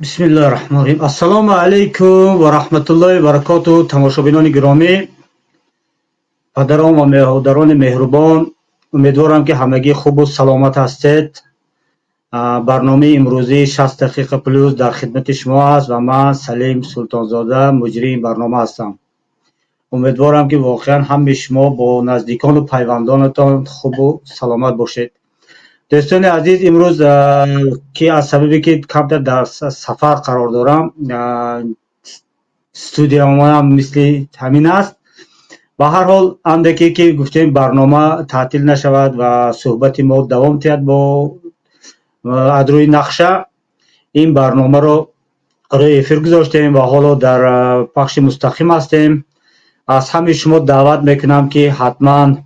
بسم الله الرحمن الرحیم. السلام علیکم و رحمت الله و برکاته. تماشابینان گرامی، پدران و مهودران مهربان، امیدوارم که همگی خوب و سلامت هستید. برنامه امروزی 60 دقیقه پلوس در خدمت شما است و من سلیم سلطانزاده مجری این برنامه هستم. امیدوارم که واقعا همه شما با نزدیکان و پیوندانتان خوب و سلامت باشید. دوستان عزیز، امروز که از سببی که کمتر در سفر قرار دارم، استودیو ما هم مثل همین است. به هر حال اندکی که گفتیم برنامه تعطیل نشود و صحبت ما دوام تید با ادروی نقشه، این برنامه رو روی افیر گذاشتیم و حالا در پخش مستقیم هستیم. از همه شما دعوت میکنم که حتما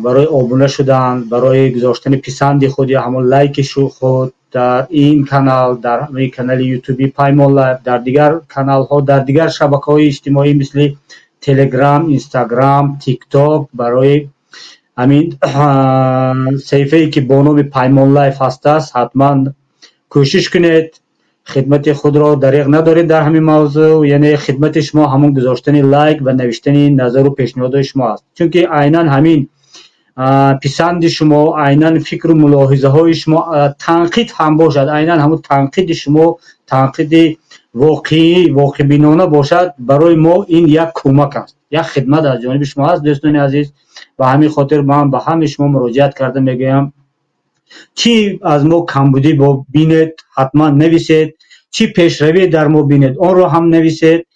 برای آبونه شدن، برای گذاشتن پسند خود یا همون لایک خود در این کانال، در این کانال یوتیوبی پیمان لایف، در دیگر کانال ها، در دیگر شبکه های اجتماعی مثل تلگرام، اینستاگرام، تیک تاک، برای همین صفحه ای که با نام پیمان لایف هست است حتما کوشش کنید خدمت خود را دریغ ندارید در همین موضوع. یعنی خدمت شما همون گذاشتن لایک و نوشتن نظر و پیشنهاد شما است، چون که عیناً همین پسند شما، عیناً فکر و ملاحظه های شما تنقید هم باشد، عیناً همون تنقید شما تنقید واقعی واقع بینانه باشد، برای ما این یک کمک است، یک خدمت از جانب شما است. دوستان عزیز، و همین خاطر من به همه شما مراجعت کرده میگم چی از ما کمبودی با بینید حتما نویسید، چی پیشروی در ما بینید آن را هم نویسید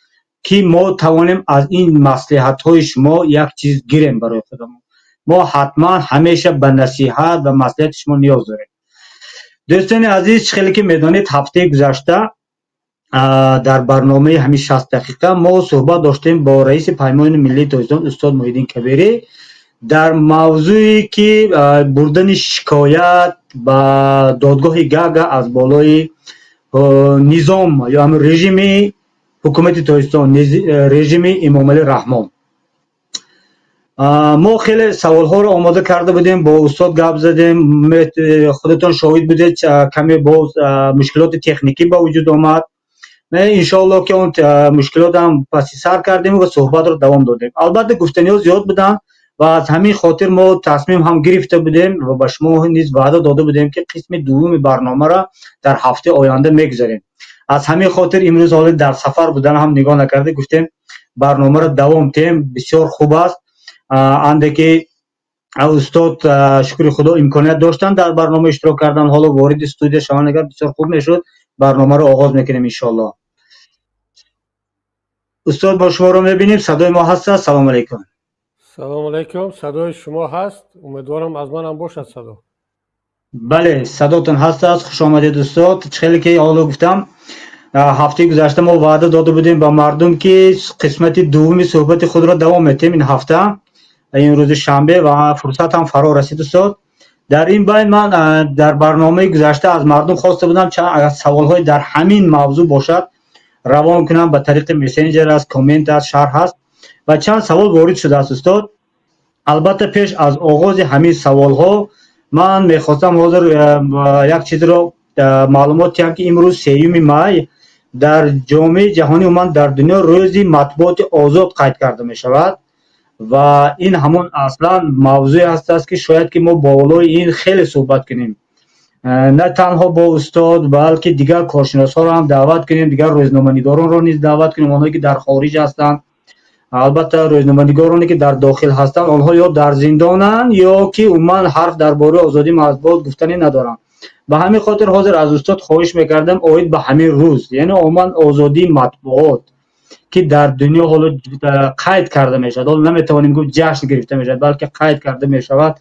که ما توانیم از این مصلحت های شما یک چیز گیریم برای خودمون. ما حتما همیشه به نصیحت و مصلحت شما نیاز داریم. دوستان عزیز، خیلی که میدانید هفته گذشته در برنامه همین 60 دقیقه ما صحبت داشتیم با رئیس پیمان ملی تاجیکستان استاد محیدین کبیری در موضوعی که بردن شکایت به دادگاه گاگا از بالای نظام یا هم رژیم حکومت تاجیکستان، رژیم امامعلی رحمان. ما خیلی سوال ها رو آماده کرده بودیم، با استاد گپ زدیم، خودتون شاهد بودید کمی باز مشکلات تکنیکی با وجود آمد. انشاءالله که اون مشکلات هم پس سر کردیم و صحبت رو دوام دادیم. البته گفتنی ها زیاد بودن و از همین خاطر ما تصمیم هم گرفته بودیم و به شما نیز وعده داده بودیم که قسم دوم برنامه را در هفته آینده میگذاریم. از همین خاطر امروز حالا در سفر بودن هم نگاه نکرده، گفتیم برنامه را دوام تیم بسیار خوب است. اندکی استاد شکر خدا امکانیت داشتن در برنامه اشتراک کردن، حالا وارد استودیو شما نگاه بسیار خوب میشد. برنامه رو آغاز میکنیم انشاءالله. استاد با شما رو میبینیم، صدای ما هست؟ سلام علیکم. سلام علیکم، صدای شما هست؟ امیدوارم از من هم باشد صدا. بله صداتون هست. خوش آمدید استاد. خیلی که حالا گفتم هفته گذشته ما وعده داده بودیم با مردم که قسمت دومی صحبت خود را دوام میدیم این هفته، این روز شنبه، و فرصت هم فرا رسید استاد. در این بین من در برنامه گذشته از مردم خواسته بودم چند سوال های در همین موضوع باشد روان کنم به طریق مسنجر است، کامنت است، شرح است و چند سوال وارد شده است استاد. البته پیش از آغاز همین سوال ها من میخواستم حاضر یک چیز رو معلومات دهم که امروز 3 می در جامعه جهانی و من در دنیا روز مطبوعات آزاد قید کرده می شود و این همون اصلا موضوع است که شاید که ما بالای این خیلی صحبت کنیم، نه تنها با استاد بلکه دیگر کارشناس ها رو هم دعوت کنیم، دیگر روزنامه‌نگاران رو نیز دعوت کنیم، آنهایی که در خارج هستند. البته روزنامه‌نگارانی که در داخل هستند آنها یا در زندانند یا که عموما حرف درباره آزادی مطبوعات گفتنی ندارند. به همین خاطر حاضر از استاد خواهش میکردم اوید به همین روز، یعنی عموما آزادی مطبوعات که در دنیا حالا قید کرده میشد، حالا نمیتوانیم گفت جشن گرفته میشد بلکه قید کرده میشود،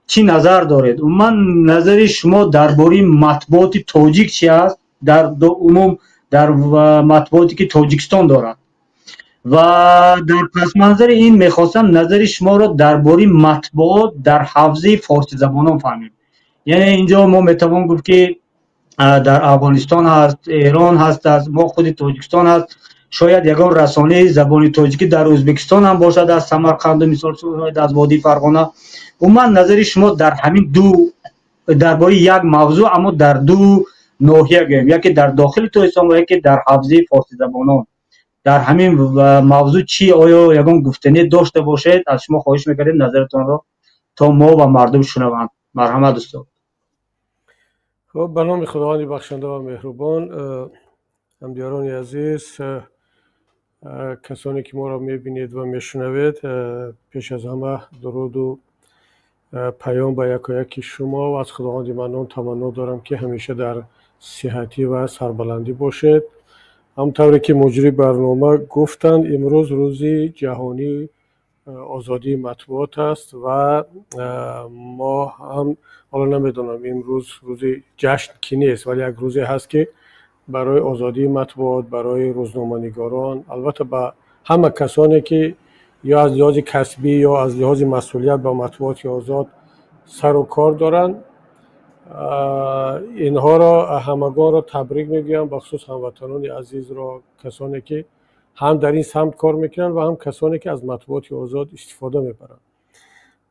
چی نظر دارید؟ من نظر شما درباره مطبوعات تاجیک چی است در عموم، در مطبوعاتی که تاجیکستان دارد؟ و در پس منظر این میخواستم نظر شما را درباره مطبوعات در حوزه فارسی زبانان فهمیم. یعنی اینجا ما میتوان گفت که در افغانستان هست، ایران هست، از ما خود تاجیکستان هست، شاید یگان رسانه زبان تاجیکی در ازبکستان هم باشد، از سمرقند مثال شاید از وادی فرغانه. من نظر شما در همین دو درباره یک موضوع اما در دو ناحیه گویم، یکی در داخل ترکستان و یکی در حوزه فارسی زبانان. در همین موضوع چی آیا یگان گفتنی داشته باشید؟ از شما خواهش می‌کنیم نظرتان را تا ما و مردم شنوند. مرحمت استاد. خب به نام خداوند بخشنده و مهربان، همدیاران عزیز، کسانی که ما را می‌بینید و می‌شنوید، پیش از همه درود و پیام به یکایک شما و از خداوند منان تمنا دارم که همیشه در صحتی و سربلندی باشید. همطوری که مجری برنامه گفتند، امروز روزی جهانی آزادی مطبوعات است و ما هم حالا نمیدونم امروز روزی جشن کی نیست، ولی یک روزی هست که برای آزادی مطبوعات، برای روزنامه‌نگاران، البته به همه کسانی که یا از لحاظ کسبی یا از لحاظ مسئولیت با مطبوعات آزاد سر و کار دارند، اینها را همگان را تبریک میگویم، بخصوص هموطنان عزیز را، کسانی که هم در این سمت کار میکنن و هم کسانی که از مطبوعات آزاد استفاده میبرند.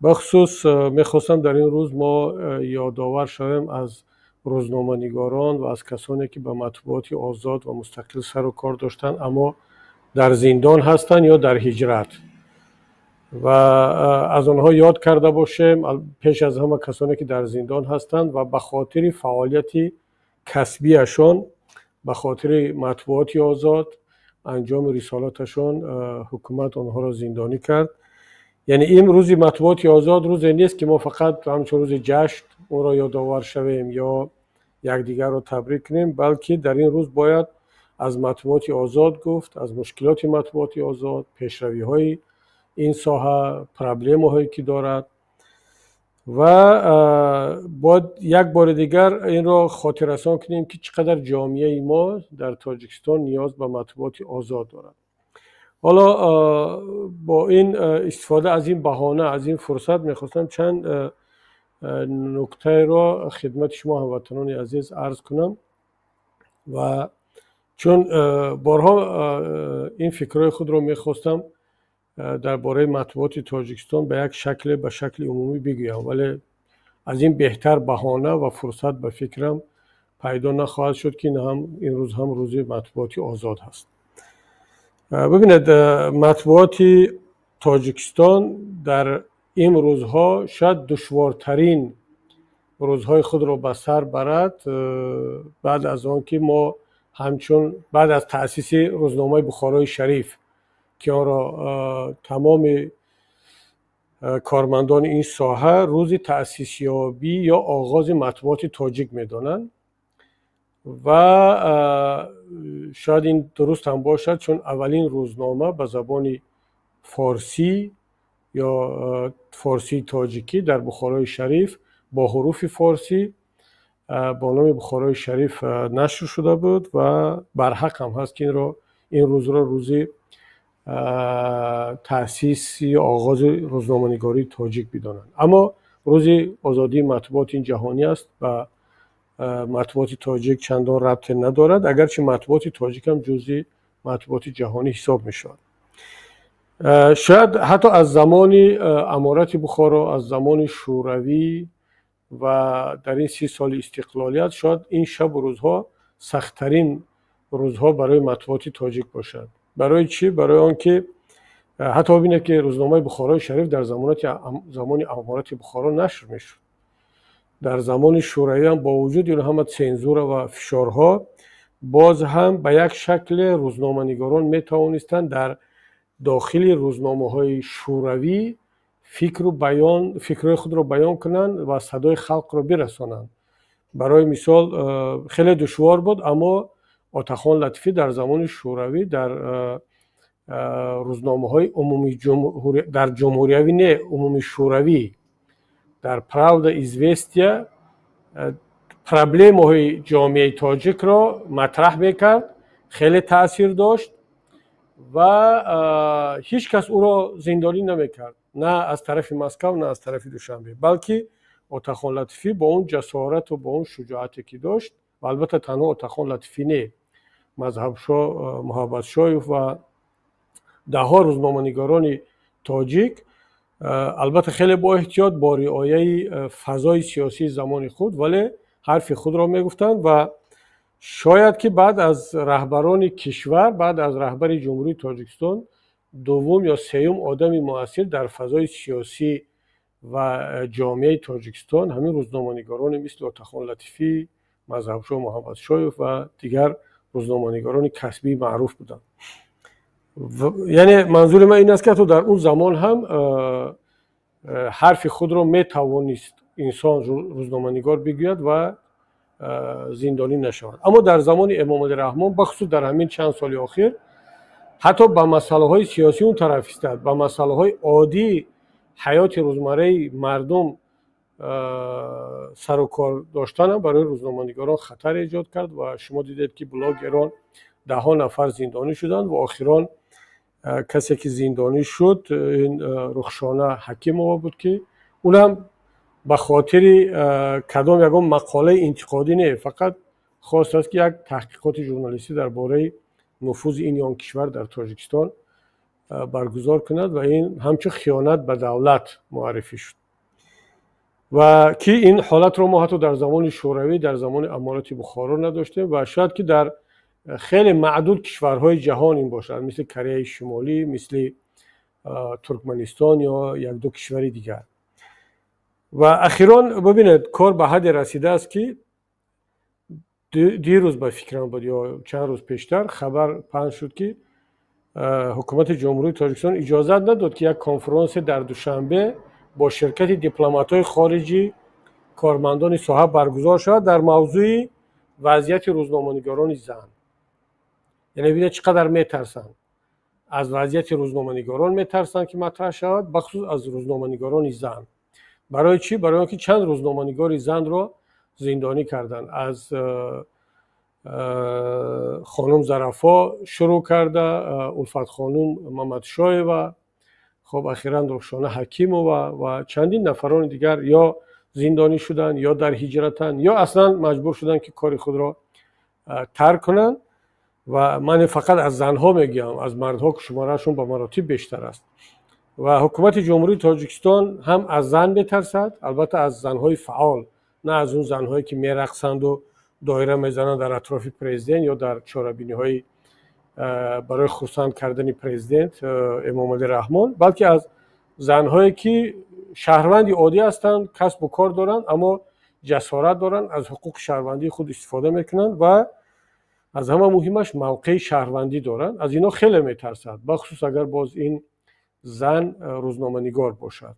بخصوص میخواستم در این روز ما یادآور شویم از روزنامه‌نگاران و از کسانی که به مطبوعات آزاد و مستقل سر و کار داشتن اما در زندان هستند یا در هجرت، و از آنها یاد کرده باشیم. پیش از همه کسانی که در زندان هستند و به خاطر فعالیت کسبیشان، به خاطر مطبوعات آزاد، انجام رسالتشان، حکومت آنها را زندانی کرد. یعنی این روز مطبوعات آزاد روزی نیست که ما فقط همچون روز جشن اون را یادآور شویم یا یکدیگر را تبریک کنیم، بلکه در این روز باید از مطبوعات آزاد گفت، از مشکلات مطبوعات آزاد، پیشروی‌های این ساحه، پرابلم هایی که دارد، و باید یک بار دیگر این را خاطر رسان کنیم که چقدر جامعه ما در تاجیکستان نیاز به مطبوعات آزاد دارد. حالا با این استفاده از این بهانه، از این فرصت، میخواستم چند نکته را خدمت شما هموطنان عزیز عرض کنم و چون بارها این فکرهای خود را میخواستم درباره مطبوعات تاجیکستان به شکل عمومی بگویم، ولی از این بهتر بهانه و فرصت به فکرم پیدا نخواهد شد که این روز هم روز مطبوعات آزاد هست. ببینید، مطبوعات تاجیکستان در این روزها شاید دشوارترین روزهای خود را به سر برد، بعد از آن که ما همچون بعد از تأسیس روزنامه بخارای شریف که آن را تمام کارمندان این ساحه روز تأسیس یابی یا آغاز مطبوعات تاجیک میدانند، و شاید این درست هم باشد چون اولین روزنامه به زبان فارسی یا فارسی تاجیکی در بخارای شریف با حروف فارسی با نام بخارای شریف نشر شده بود و برحق هم هست که این روز را روزی تأسیس یا آغاز روزنامه‌نگاری تاجیک بدانند. اما روز آزادی مطبوعات این جهانی است و مطبوعات تاجیک چندان ربط ندارد، اگرچه مطبوعات تاجیک هم جزء مطبوعات جهانی حساب می شود. شاید حتی از زمان امارت بخارا، از زمان شوروی و در این 30 سال استقلالیت، شاید این شب و روزها سخت‌ترین روزها برای مطبوعات تاجیک باشد. برای چی؟ برای آنکه حتی ببینید که روزنامه بخارای شریف در زمان امارت بخارا نشر میشد. در زمان شوروی هم با وجود این همه سانسور و فشارها، باز هم به یک شکل روزنامه‌نگاران میتوانستند در داخل روزنامه‌های شوروی فکر خود را بیان کنند و صدای خلق را برسانند. برای مثال خیلی دشوار بود، اما آتاخان لطیفی در زمان شوروی در روزنامه‌های عمومی در جمهوری نه عمومی شوروی، در پراودا ایزوستیا، پرابلم‌های جامعه تاجیک را مطرح میکرد، خیلی تاثیر داشت و هیچ کس او را زندانی نمیکرد، نه از طرف مسکو نه از طرف دوشنبه، بلکه آتاخان لطیفی با اون جسارت و با اون شجاعتی که داشت، و البته تنها آتاخان لطیفی نه، مذهب شاه محبت شایف و ده ها روزنامه‌نگاران تاجیک، البته خیلی با احتیاط، با رعایت فضای سیاسی زمان خود، ولی حرف خود را میگفتند و شاید که بعد از رهبران کشور، بعد از رهبر جمهوری تاجیکستان، دوم یا سوم آدم مؤثر در فضای سیاسی و جامعه تاجیکستان همین روزنامه‌نگاران مثل عطاخان لطیفی، مذهبشاه محمد شایف و دیگر روزنامه‌نگاران کسبی معروف بودند. یعنی منظور من این است که تو در اون زمان هم حرف خود را میتوانست انسان روزنامه‌نگار بگوید و زندانی نشود. اما در زمان امام علی رحمان بخصوص در همین چند سال اخیر حتی با مسائل های سیاسی اون طرف ایستاد، با مسائل های عادی حیات روزمره مردم سر و کار داشتن هم برای روزنامه‌نگاران خطر ایجاد کرد و شما دیدید که بلاگران ده ها نفر زندانی شدند و آخران کسی که زندانی شد این رخشانه حکیمова بود که اون هم به خاطر کدام یکم مقاله انتقادی نه، فقط خواست است که یک تحقیقات ژورنالیستی درباره نفوذ این یا آن کشور در تاجیکستان برگزار کند و این همچون خیانت به دولت معرفی شد و که این حالت رو ما حتی در زمان شوروی، در زمان امارات بخارا نداشتیم و شاید که در خیلی معدود کشورهای جهان این باشد، مثل کره شمالی، مثل ترکمنستان یا یک دو کشور دیگر. و اخیراً ببینید کار به حد رسیده است که دیروز به فکرم بود یا چند روز پیشتر خبر پخش شد که حکومت جمهوری تاجیکستان اجازه نداد که یک کنفرانس در دوشنبه با شرکت دیپلمات‌های خارجی کارمندان ساحه برگزار شود در موضوع وضعیت روزنامه‌نگاران زن. یعنی ببینید چقدر میترسند از وضعیت روزنامه‌نگاران، میترسند که مطرح شود، بخصوص از روزنامه‌نگاران زن. برای چی؟ برای اینکه چند روزنامه‌نگار زن را زندانی کردند، از خانم ظرفا شروع کرده، الفت خانم محمد شایف و خب اخیراً رخشانه حکیمova و چندین نفران دیگر یا زندانی شدند یا در هجرتند یا اصلا مجبور شدند که کار خود را ترک کنند. و من فقط از زنها میگم، از مردها که شمارهشون به مراتب بیشتر است. و حکومت جمهوری تاجیکستان هم از زن میترسد، البته از زنهای فعال، نه از اون زنهایی که میرقصند و دایره میزنند در اطراف پرزیدنت یا در چاره‌بینی های برای خرسند کردن پرزیدنت امام علی رحمان، بلکه از زنهایی که شهروندی عادی هستند، کسب و کار دارند اما جسارت دارند، از حقوق شهروندی خود استفاده میکنند و از همه مهمش موقع شهروندی دارند. از اینا خیلی میترسد، بخصوص اگر باز این زن روزنامه‌نگار باشد.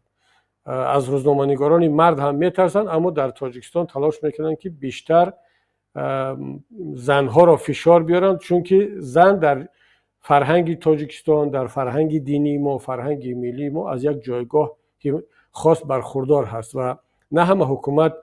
از روزنامه‌نگاران مرد هم میترسند، اما در تاجیکستان تلاش میکنند که بیشتر زنها را فشار بیارند، چون که زن در فرهنگ تاجیکستان، در فرهنگ دینی ما، فرهنگ ملی ما از یک جایگاه خاص برخوردار هست و نه همه حکومت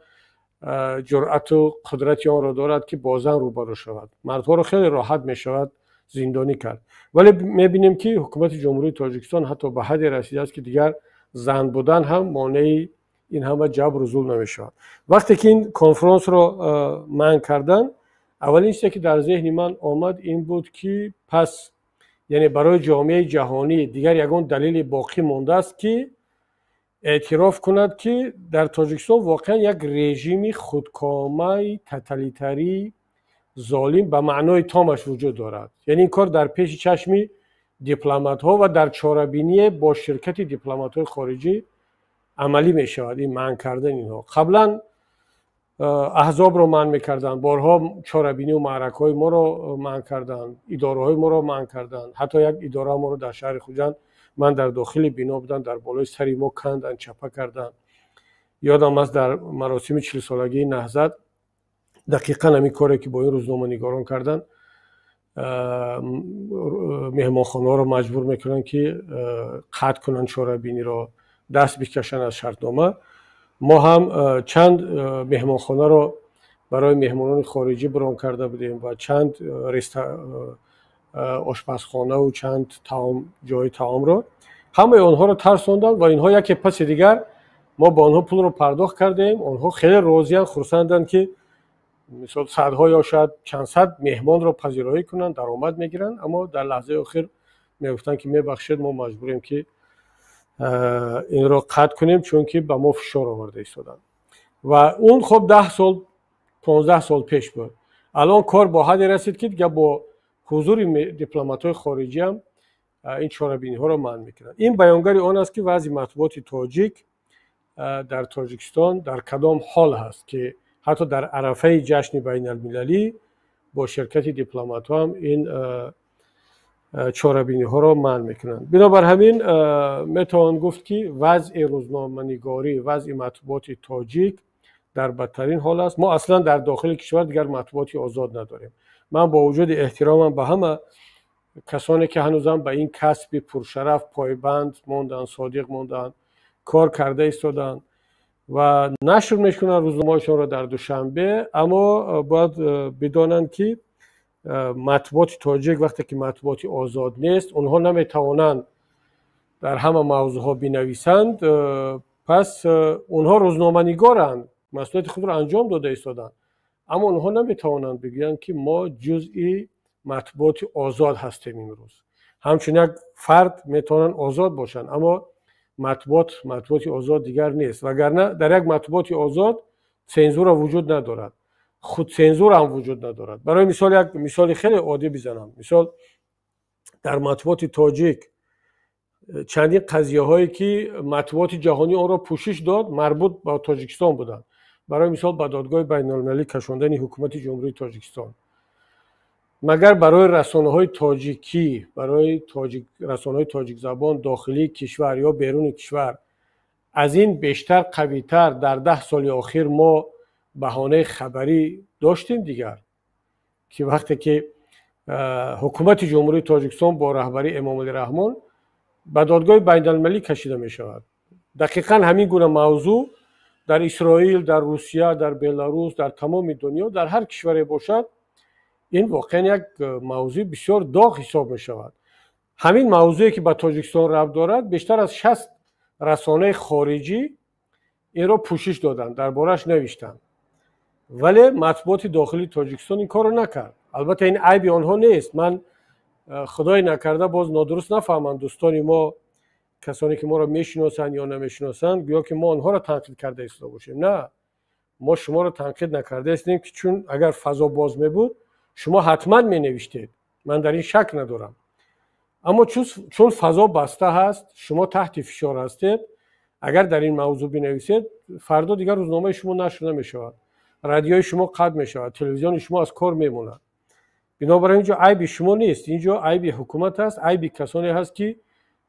جرأت و قدرت آن را دارد که با زن روبرو شود. مردها را خیلی راحت می شود زندانی کرد، ولی میبینیم که حکومت جمهوری تاجیکستان حتی به حد رسیده است که دیگر زن بودن هم مانع این همه جبر و ظلم نمی شود. وقتی که این کنفرانس را منع کردن، اولین چیزی که در ذهن من آمد این بود که پس یعنی برای جامعه جهانی دیگر یگان دلیل باقی مانده است که اعتراف کند که در تاجیکستان واقعا یک رژیم خودکامه توتالیتری ظالم به معنای تامش وجود دارد. یعنی این کار در پیش چشم دیپلمات ها و در چاره‌بینی با شرکت دیپلمات های خارجی عملی می شود. این منع کردن اینها قبلا احزاب رو منع میکردن، بارها چاره‌بینی و معرکه های ما رو منع کردن، اداره های ما رو منع کردن، حتی یک اداره ما رو در شهر خوجند من در داخل بنا بودن در بالای سری ما کندن، چپه کردن. یادم است در مراسم 40 سالگی نهضت دقیقاً همین کاری که با این روزنامه‌نگاران کردن، مهمانخانه ها رو مجبور میکنن که قطع کنن چاره‌بینی رو، دست بکشن از شرطنامه. ما هم چند مهمانخانه رو برای مهمانان خارجی بران کرده بودیم و چند آشپزخانه و چند جای طعام رو، همه آنها رو ترساندن و اینها یکی پس دیگر ما با آنها پول رو پرداخت کردیم. آنها خیلی راضیان، خرسندن که مثلا صدها یا شاید چند صد مهمان رو پذیرایی کنن، درآمد میگیرن، اما در لحظه آخر میگفتن که میبخشید ما مجبوریم که این رو قطع کنیم چون که به ما فشار آورده ایستادن. و اون خب 10 سال 15 سال پیش بود. الان کار با حدی رسید که دیگه با حضور دیپلمات‌های خارجی هم این چاره‌بینی‌ها رو منع میکنن. این بیانگر آن است که وضع مطبوعات تاجیک در تاجیکستان در کدام حال هست که حتی در عرفه جشن بین المللی با شرکت دیپلمات‌ها هم این چاره‌بینی‌ها را منع میکنند. بنابر همین میتوان گفت که وضع روزنامه‌نگاری، وضع مطبوعات تاجیک در بدترین حال است. ما اصلا در داخل کشور دیگر مطبوعاتی آزاد نداریم. من با وجود احترامم به همه کسانی که هنوزم به این کسب پرشرف پایبند موندن، صادق موندن، کار کرده ایستادن و نشر میکنن روزنامه‌شون را در دوشنبه، اما باید بدانند که مطبوعات تاجیک وقتی که مطبوعات آزاد نیست، اونها نمیتوانند در همه موضوعها بنویسند، پس اونها روزنامه‌نگارند، مسئولیت خود را انجام داده ایستادند، اما اونها نمیتوانند بگویند که ما جزئی مطبوعات آزاد هستیم امروز. همچنین یک فرد میتوانند آزاد باشند، اما مطبوعات آزاد دیگر نیست، وگرنه در یک مطبوعات آزاد سنزور وجود ندارد، خود سنزور هم وجود ندارد. برای مثال یک مثال خیلی عادی بزنم. مثال در مطبوعات تاجیک چندین قضیه هایی که مطبوعات جهانی آن را پوشش داد مربوط به تاجیکستان بودند. برای مثال به دادگاه بین المللی کشاندن حکومت جمهوری تاجیکستان. مگر برای رسانه‌های تاجیکی، برای رسانه‌های تاجیک زبان داخلی کشور یا بیرون کشور از این بیشتر قوی‌تر در 10 سال اخیر ما بهانه خبری داشتیم دیگر، که وقتی که حکومت جمهوری تاجیکستان با رهبری امام علی رحمان به دادگاه بین المللی کشیده می شود. دقیقاً همین گونه موضوع در اسرائیل، در روسیه، در بلاروس، در تمام دنیا، در هر کشوری باشد، این واقعا یک موضوع بسیار داغ حساب می شود. همین موضوعی که به تاجیکستان ربط دارد بیشتر از 60 رسانه خارجی این را پوشش دادند، دربارش نوشتند، ولی مطبوعات داخلی تاجیکستان این کار رو نکرد. البته این عیب آنها نیست، من خدای نکرده باز نادرست نفهمند دوستان ما، کسانی که ما را میشناسند یا نمیشناسند، گویا که ما آنها را تنقید کرده ایستاده باشیم. نه، ما شما را تنقید نکرده ایستیم، که چون اگر فضا باز می بود شما حتما می نوشتید، من در این شک ندارم، اما چون فضا بسته هست، شما تحت فشار هستید، اگر در این موضوع بنویسید فردا دیگر روزنامه شما نشر نمیشود، رادیوی شما قطع میشود، تلویزیون شما از کار میمونه. بنابراین اینجا عیب شما نیست، اینجا عیب حکومت است، عیب کسانی هست که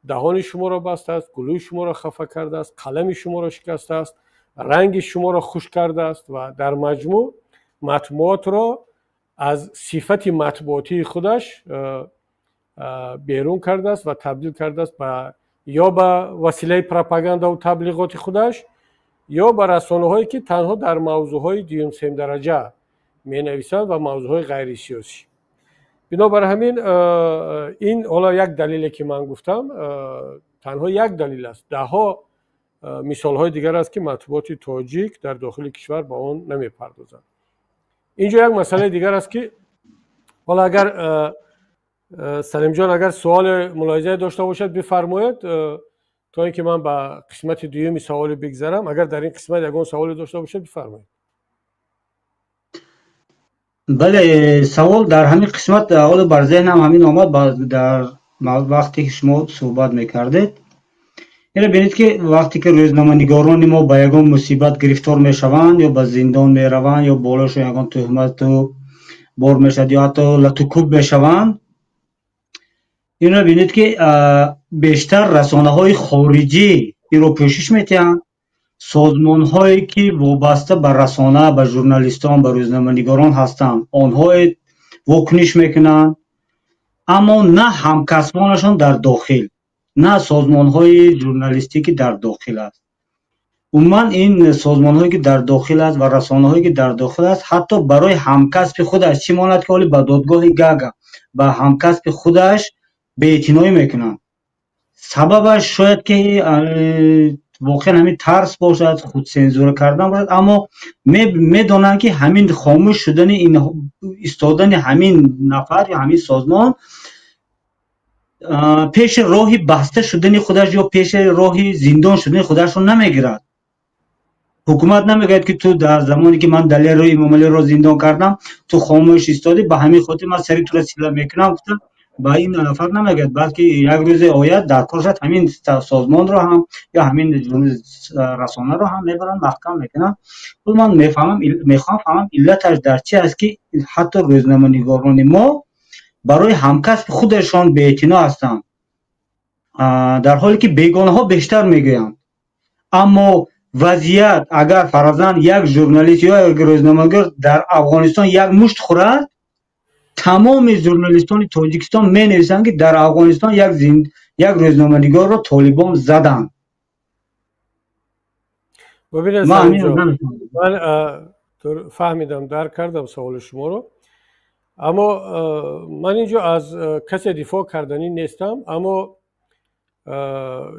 دهان شما را بسته است، گلوی شما را خفه کرده است، قلم شما را شکسته است، رنگ شما را خشک کرده است و در مجموع مطبوعات را از صفت مطبوعاتی خودش بیرون کرده است و تبدیل کرده است یا به وسیله پروپاگاندا و تبلیغات خودش، یا به رسانه‌هایی که تنها در موضوعهای دوم سوم درجه می‌نویسند و موضوعهای غیر سیاسی. بنابر همین این حالا یک دلیلی که من گفتم تنها یک دلیل است، دهها مثال‌های دیگر است که مطبوعات تاجیک در داخل کشور با اون نمی‌پردازند. اینجا یک مسئله دیگر است که حالا اگر سلیم جان اگر سوال ملاحظه داشته باشد بفرمایید، تا اینکه من به قسمت دومی سوال بگذرم. اگر در این قسمت یگان سوال داشته باشد بفرمایید. بله، سوال در همین قسمت اول بر ذهنم همین آمد در وقتی که شما صحبت میکردید. یعنی ببینید که وقتی که روزنامه‌نگاران ما با یگان مصیبت گرفتار میشوند یا به زندان میروند یا بالاشون یگان تهمت و بار میشد یا حتی لطوکوب میشوند، این رو ببینید که بیشتر رسانه‌های خارجی این رو پوشش میتیند. سازمان‌هایی که وابسته به رسانه، به ژورنالیستان، به روزنامه‌نگاران هستند، آنها واکنش میکنند، اما نه همکسبانشان در داخل، نه سازمان‌های ژورنالیستیکی در داخل است. عموما این سازمان‌هایی که در داخل است و رسانه‌هایی که در داخل است، حتی برای همکسب خودش چی ماند که حالی به دادگاه گاگا به همکسب خودش بی‌اعتنایی میکنند. سببش شاید که واقعا همین ترس باشد، خود سنزور کردن باشد، اما میدانند که همین خاموش شدن، این ایستادن همین نفر یا همین سازمان پیش راهی بسته شدن خودش یا پیش راهی زندان شدن خودش رو نمیگیرد. حکومت نمیگه که تو در زمانی که من دلیل رو امام علی رو زندان کردم تو خاموش ایستادی، به همین خاطر من سری تو را سیله میکنم. گفتم با این نفر نمیگه، بلکه یک روز آید در کارشت همین سازمان رو هم یا همین رسانه رو هم میبرن محکم میکنن. ولی من میخوام فهمم علتش در چی است که حتی روزنامه‌نگاران ما برای همکسب خودشان بی‌اعتنا هستند، در حالی که بیگانه ها بیشتر میگویند. اما وضعیت اگر فرضاً یک ژورنالیست یا یک روزنامه‌نگار در افغانستان یک مشت خورد، تمام ژورنالیستان تاجیکستان می‌نویسند که در افغانستان یک روزنامه‌نگار را طالبان زدند. ببینید من فهمیدم، درک کردم سوال شما رو، اما من اینجا از کسی دفاع کردنی نیستم. اما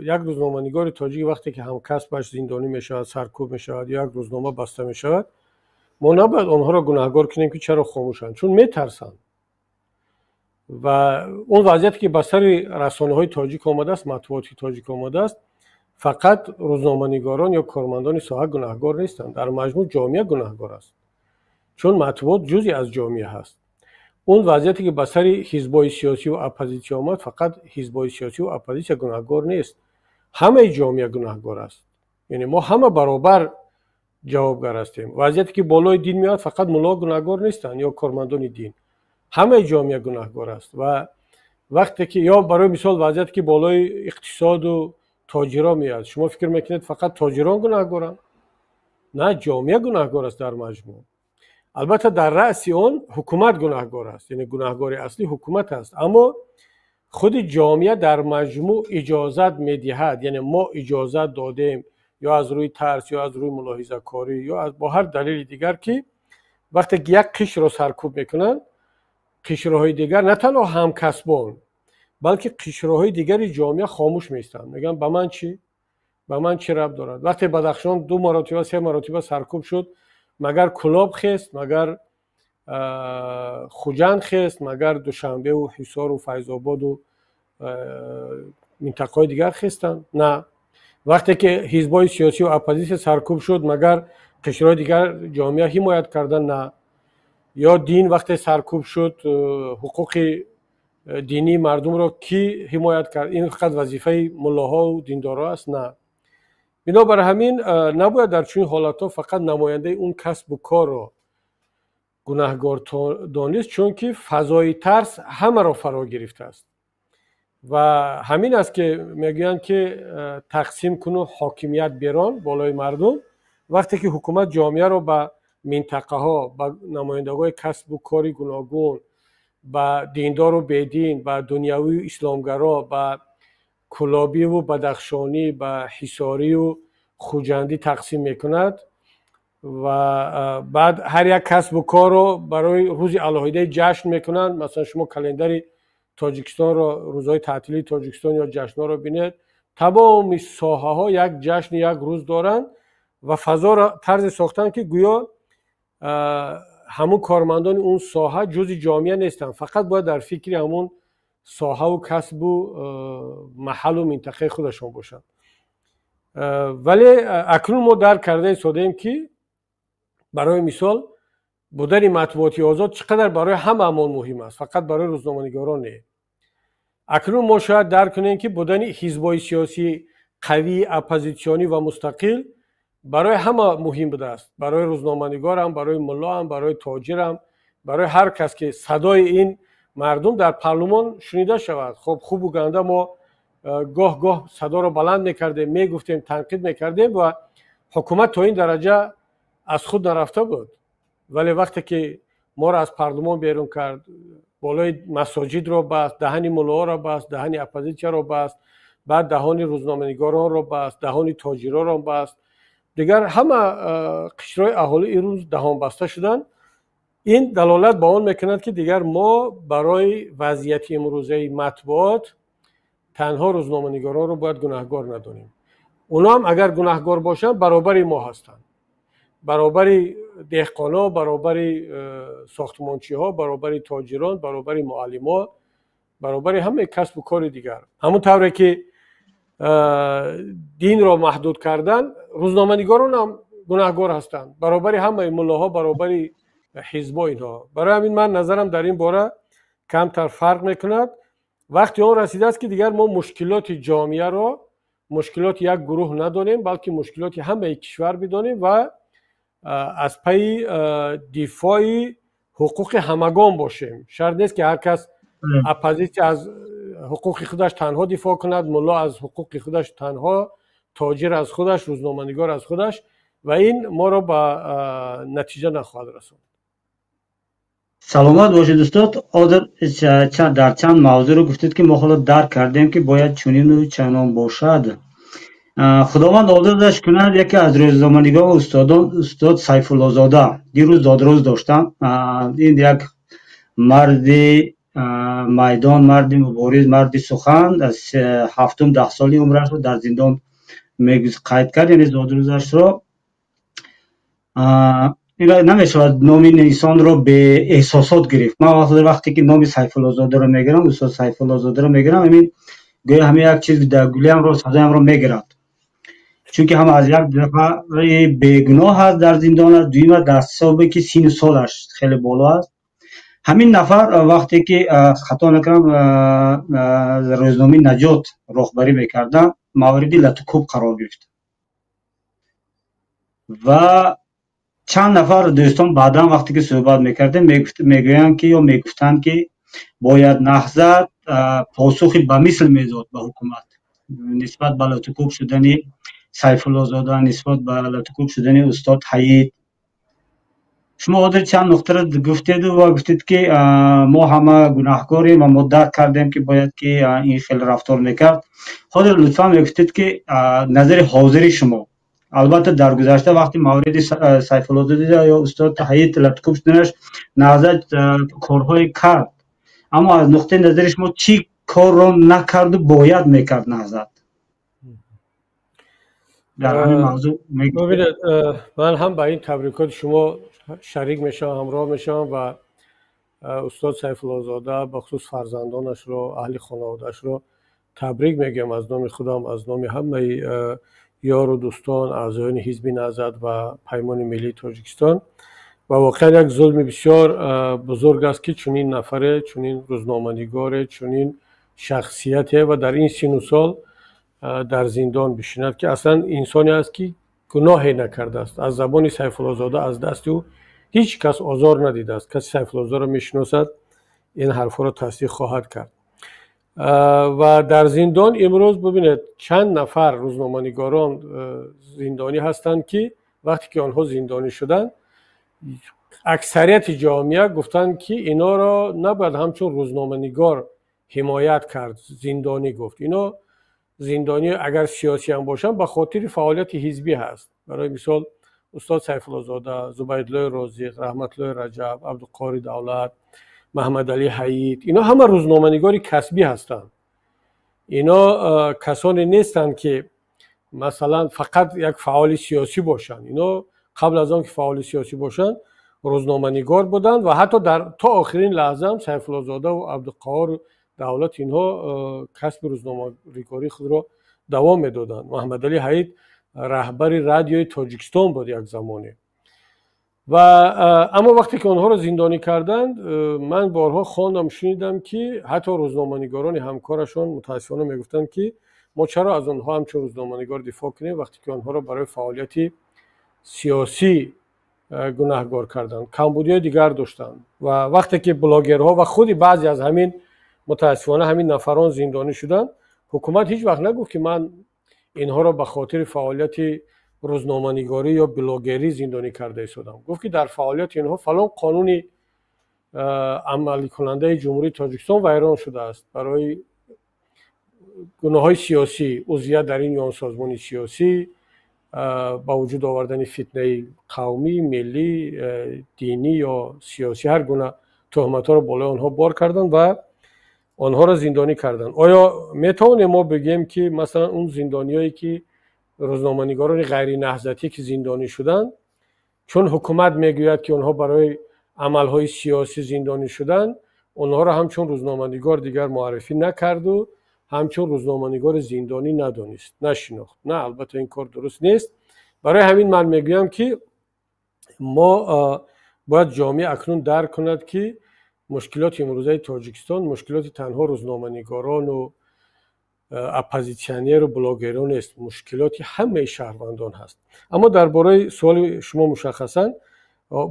یک روزنامه‌نگار تاجیک وقتی که همکسبش زندانی میشود، سرکوب میشود، یک روزنامه بسته میشود، ما نباید آنها را گناهکار کنیم که چرا خاموشند، چون میترسند. و اون وضعیتی که بر سر رسانه‌های تاجیک آمده است، مطبوعاتی تاجیک آمده است، فقط روزنامه‌نگاران یا کارمندان ساحه گناهکار نیستند، در مجموع جامعه گناهکار است، چون مطبوعات جزئی از جامعه هست. اون وضعیتی که بر سر حزب‌های سیاسی و اپوزیسیون آمد، فقط حزب‌های سیاسی و اپوزیسیون گناهکار نیست، همه جامعه گناهکار است. یعنی ما همه برابر جوابگر هستیم. وضعیتی که بالای دین میاد، فقط ملا گناهکار نیستند یا کارمندان دین، همه جامعه گناهکار است. و وقتی که یا برای مثال وضعیتی که بالای اقتصاد و تاجران میاد، شما فکر میکنید فقط تاجران گناهکارند؟ نه، جامعه گناهکار است در مجموع. البته در رأس اون حکومت گناهکار است، یعنی گناهکار اصلی حکومت است، اما خود جامعه در مجموع اجازت میدهد. یعنی ما اجازت دادیم، یا از روی ترس یا از روی ملاحظه کاری یا با هر دلیل دیگر، که وقتی یک قشر را سرکوب میکنن، قشرهای دیگر نه تنها همکسبان بلکه قشرهای دیگر جامعه خاموش میستند، میگن به من چی؟ به من چه ربط دارد؟ وقتی بدخشان 2 مرتبه 3 مرتبه سرکوب شد، مگر کلاب خست؟ مگر خوجند خست؟ مگر دوشنبه و حصار و فیض آباد و منطقه‌های دیگر خستند؟ نه. وقتی که حزب‌های سیاسی و اپوزیسیون سرکوب شد، مگر قشرهای دیگر جامعه حمایت کردن؟ نه. یا دین وقتی سرکوب شد، حقوق دینی مردم را کی حمایت کرد؟ این فقط وظیفه ملاها و دیندارا است؟ نه. بنابر همین نباید در چنین حالت‌ها فقط نماینده اون کسب و کار را گناهکار دانست، چون که فضای ترس همه را فرا گرفته است. و همین است که میگویند که تقسیم کنو حاکمیت بیران بالای مردم. وقتی که حکومت جامعه را به منطقه ها، به نمایندگان کسب و کاری گوناگون، به دیندار و بیدین، به دنیوی و اسلامگرا، به کلابی و بدخشانی، به حصاری و خوجندی تقسیم میکند و بعد هر یک کسب و کار رو برای روز الهیده جشن میکنند. مثلا شما کلندر تاجیکستان را، روزهای تعطیلی تاجیکستان یا جشن‌ها رو بینید، تمام ساحه ها یک جشن، یک روز دارند و فضا را طرز ساختن که گویا همون کارمندان اون ساحه جزء جامعه نیستند، فقط باید در فکر همون ساحه و کسب و محل و منطقه خودشون باشند. ولی اکنون ما درک کرده ایستادیم که برای مثال بودن مطبوعاتی آزاد چقدر برای هممون مهم است، فقط برای روزنامه‌نگاران نه. اکنون ما شاید درک کنیم که بودن حزب‌های سیاسی قوی، اپوزیسیونی و مستقل برای همه مهم بوده است، برای روزنامه‌نگار هم، برای ملا هم، برای تاجر هم، برای هر کس که صدای این مردم در پارلمان شنیده شود. خب خوب و گنده ما گاه گاه صدا را بلند میکردیم، میگفتیم، تنقید میکردیم و حکومت تا این درجه از خود نرفته بود. ولی وقتی که ما را از پارلمان بیرون کرد، بالای مساجد را بست، دهن ملاها را بست، دهن اپوزیسیون را بست، بعد دهان روزنامه‌نگاران را بست، دهان تاجران را بست، دیگر همه قشرهای اهالی این روز دهان بسته شدن. این دلالت به آن میکند که دیگر ما برای وضعیت امروزه مطبوعات تنها روزنامه‌نگاران رو باید گناهکار ندانیم. اونا هم اگر گناهکار باشن برابر ما هستند، برابر دهقانا، برابر ساختمانچی‌ها، برابر تاجران، برابر معلمان، برابر همه کسب و کار دیگر. همون طوری که دین را محدود کردن، روزنامه‌نگاران هم گناهگار هستند، برابری همه ملاها، برابری حزبا اینها. برای همین من نظرم در این باره کمتر فرق میکند. وقتی اون رسیده است که دیگر ما مشکلات جامعه را مشکلات یک گروه ندانیم، بلکه مشکلات همه کشور بدانیم و از پی دفاع حقوق همگان باشیم. شرط نیست که هر کس اپوزیت از حقوق خودش تنها دفاع کند، ملا از حقوق خودش تنها، تاجر از خودش، روزنامه‌نگار از خودش، و این ما را به نتیجه نخواهد رساند. سلامت باشید استاد. در چند موضوع رو گفتید که ما حالا درک کردیم که باید چنین و چنان باشد. خداوند آزادش کند، یکی از روزنامه‌نگار استاد سیف الله زاده دیروز دادروز داشتن. این یک مرد میدان، مرد مبارز، مرد سخن، از 7-10 سالی عمرش رو در زندان قید کرد، یعنی دادروزش رو. نمیشود نام این انسان رو به احساسات گرفت. من وقتی که نام سیف الله زاده رو میگیرم، استاد سیف الله زاده رو میگیرم، همین گویا همه یک چیز در گلیم رو صدایم رو میگیرد، چون که هم از یک دفعه بیگناه هست در زندان است، دویم در حسابی که سین سالش خیلی بالا است. همین نفر وقتی که خطا نکنم روزنامه نجات رهبری میکردن، موردی لطوکوب قرار گرفت و چند نفر دوستان بعدا وقتی که صحبت میکردن میگویند که یا میگفتند که باید نهضت پاسخی به مثل میداد به حکومت نسبت به لطوکوب شدن سیف الله زاده، نسبت به لطوکوب شدن استاد حیید. شما حاضر چند نقطه را گفتید و گفتید که ما همه گناهکاریم و ما درک کردیم که باید که این خیلی رفتار میکرد. حاضر لطفا میگفتید که نظر حاضری شما، البته در گذشته وقتی مورد سیف الله زاده یا استاد حیید لطوکوب شدنش نهضت کارهای کرد، اما از نقطه نظر شما چی کار رو نکرد و باید میکرد نهضت در همین موضوع؟ ببینید، من هم با این تبریکات شما شریک میشم، همراه میشم و استاد سیف الله زاده به خصوص فرزندانش رو، اهل خانواده‌اش رو تبریک میگم از نام خودم، از نام همه یار و دوستان اعضایان حزب نهضت و پیمان ملی تاجیکستان. و واقعا یک ظلم بسیار بزرگ است که چنین نفره، چنین روزنامه‌نگار، چنین شخصیت و در این سن و سال در زندان بشیند که اصلا انسانی است که گناهی نکرده است. از زبان سیف الله زاده از دست او هیچ کس آزار ندیده است. کسی سیف الله زاده را میشناسد این حرفا را تصدیق خواهد کرد. و در زندان امروز ببینید چند نفر روزنامه‌نگاران زندانی هستند که وقتی که آنها زندانی شدند اکثریت جامعه گفتند که اینا را نباید همچون روزنامه‌نگار حمایت کرد. زندانی گفت اینا زندانی اگر سیاسی هم باشن به خاطر فعالیت حزبی هست. برای مثال استاد سیف الله زاده، زبیدالله رازق، رحمت الله رجب، عبدالقاری دولت، محمد علی حیید، اینا همه روزنامه‌نگاری کسبی هستند. اینا کسانی نیستند که مثلا فقط یک فعال سیاسی باشن. اینا قبل از آن که فعال سیاسی باشن روزنامه‌نگار بودند و حتی تا آخرین لحظه هم سیف الله زاده و عبدالقهار دولت اینها کسب روزنامه‌نگاری خود را دوام میدادند. محمد علی حیید رهبر رادیوی تاجیکستان بود یک زمانی. و اما وقتی که آنها را زندانی کردند من بارها خواندم شنیدم که حتی روزنامه‌نگاران همکارشان متاسفانه میگفتند که ما چرا از آنها همچون روزنامه‌نگار دفاع کنیم وقتی که آنها را برای فعالیت سیاسی گناهکار کردند. کمبودی دیگر داشتند. و وقتی که بلاگرها و خودی بعضی از همین متاسفانه همین نفران زندانی شدند، حکومت هیچ وقت نگفت که من اینها را به خاطر فعالیت روزنامه‌نگاری یا بلاگری زندانی کرده ایستادم. گفت که در فعالیت اینها فلان قانونی عملی کننده جمهوری تاجیکستان ویران شده است برای گناه‌های سیاسی، عضویت در این یا آن سازمان سیاسی، با وجود آوردن فتنه قومی، ملی، دینی یا سیاسی، هر گونه تهمت‌ها را بالای آنها بار کردند و آنها را زندانی کردند. آیا میتوانیم ما بگیم که مثلا اون زندانیایی که روزنامه‌نگاران غیر نهضتی که زندانی شدند چون حکومت میگوید که آنها برای عملهای سیاسی زندانی شدند، آنها را همچون روزنامه‌نگار دیگر معرفی نکرد و همچون روزنامه‌نگار زندانی ندانست، نشناخت؟ نه، البته این کار درست نیست. برای همین من میگویم که ما باید جامعه اکنون درک کند که مشکلات امروزه تاجیکستان مشکلات تنها روزنامه‌نگاران و اپوزیسیونر و بلاگران است، مشکلات همه شهروندان هست. اما درباره سوال شما مشخصا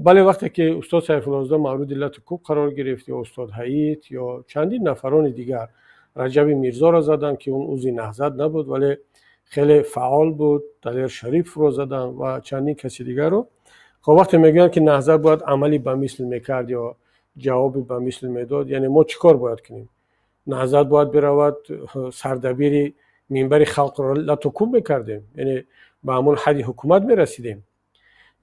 بله، وقتی که استاد سیف الازده مورد علت کوب قرار گرفت یا استاد حییت یا چندین نفران دیگر رجب میرزا را زدن که اون عضو نهضت نبود ولی خیلی فعال بود، دلیر شریف رو زدن و چندین کسی دیگر رو. خب وقتی میگن که نهضت باید عملی به مثل میکرد یا جوابی به مثل میداد، یعنی ما چیکار باید کنیم؟ نهضت باید برود سردبیر منبر خلق را لطکوب میکردیم، یعنی به همون حدی حکومت میرسیدیم،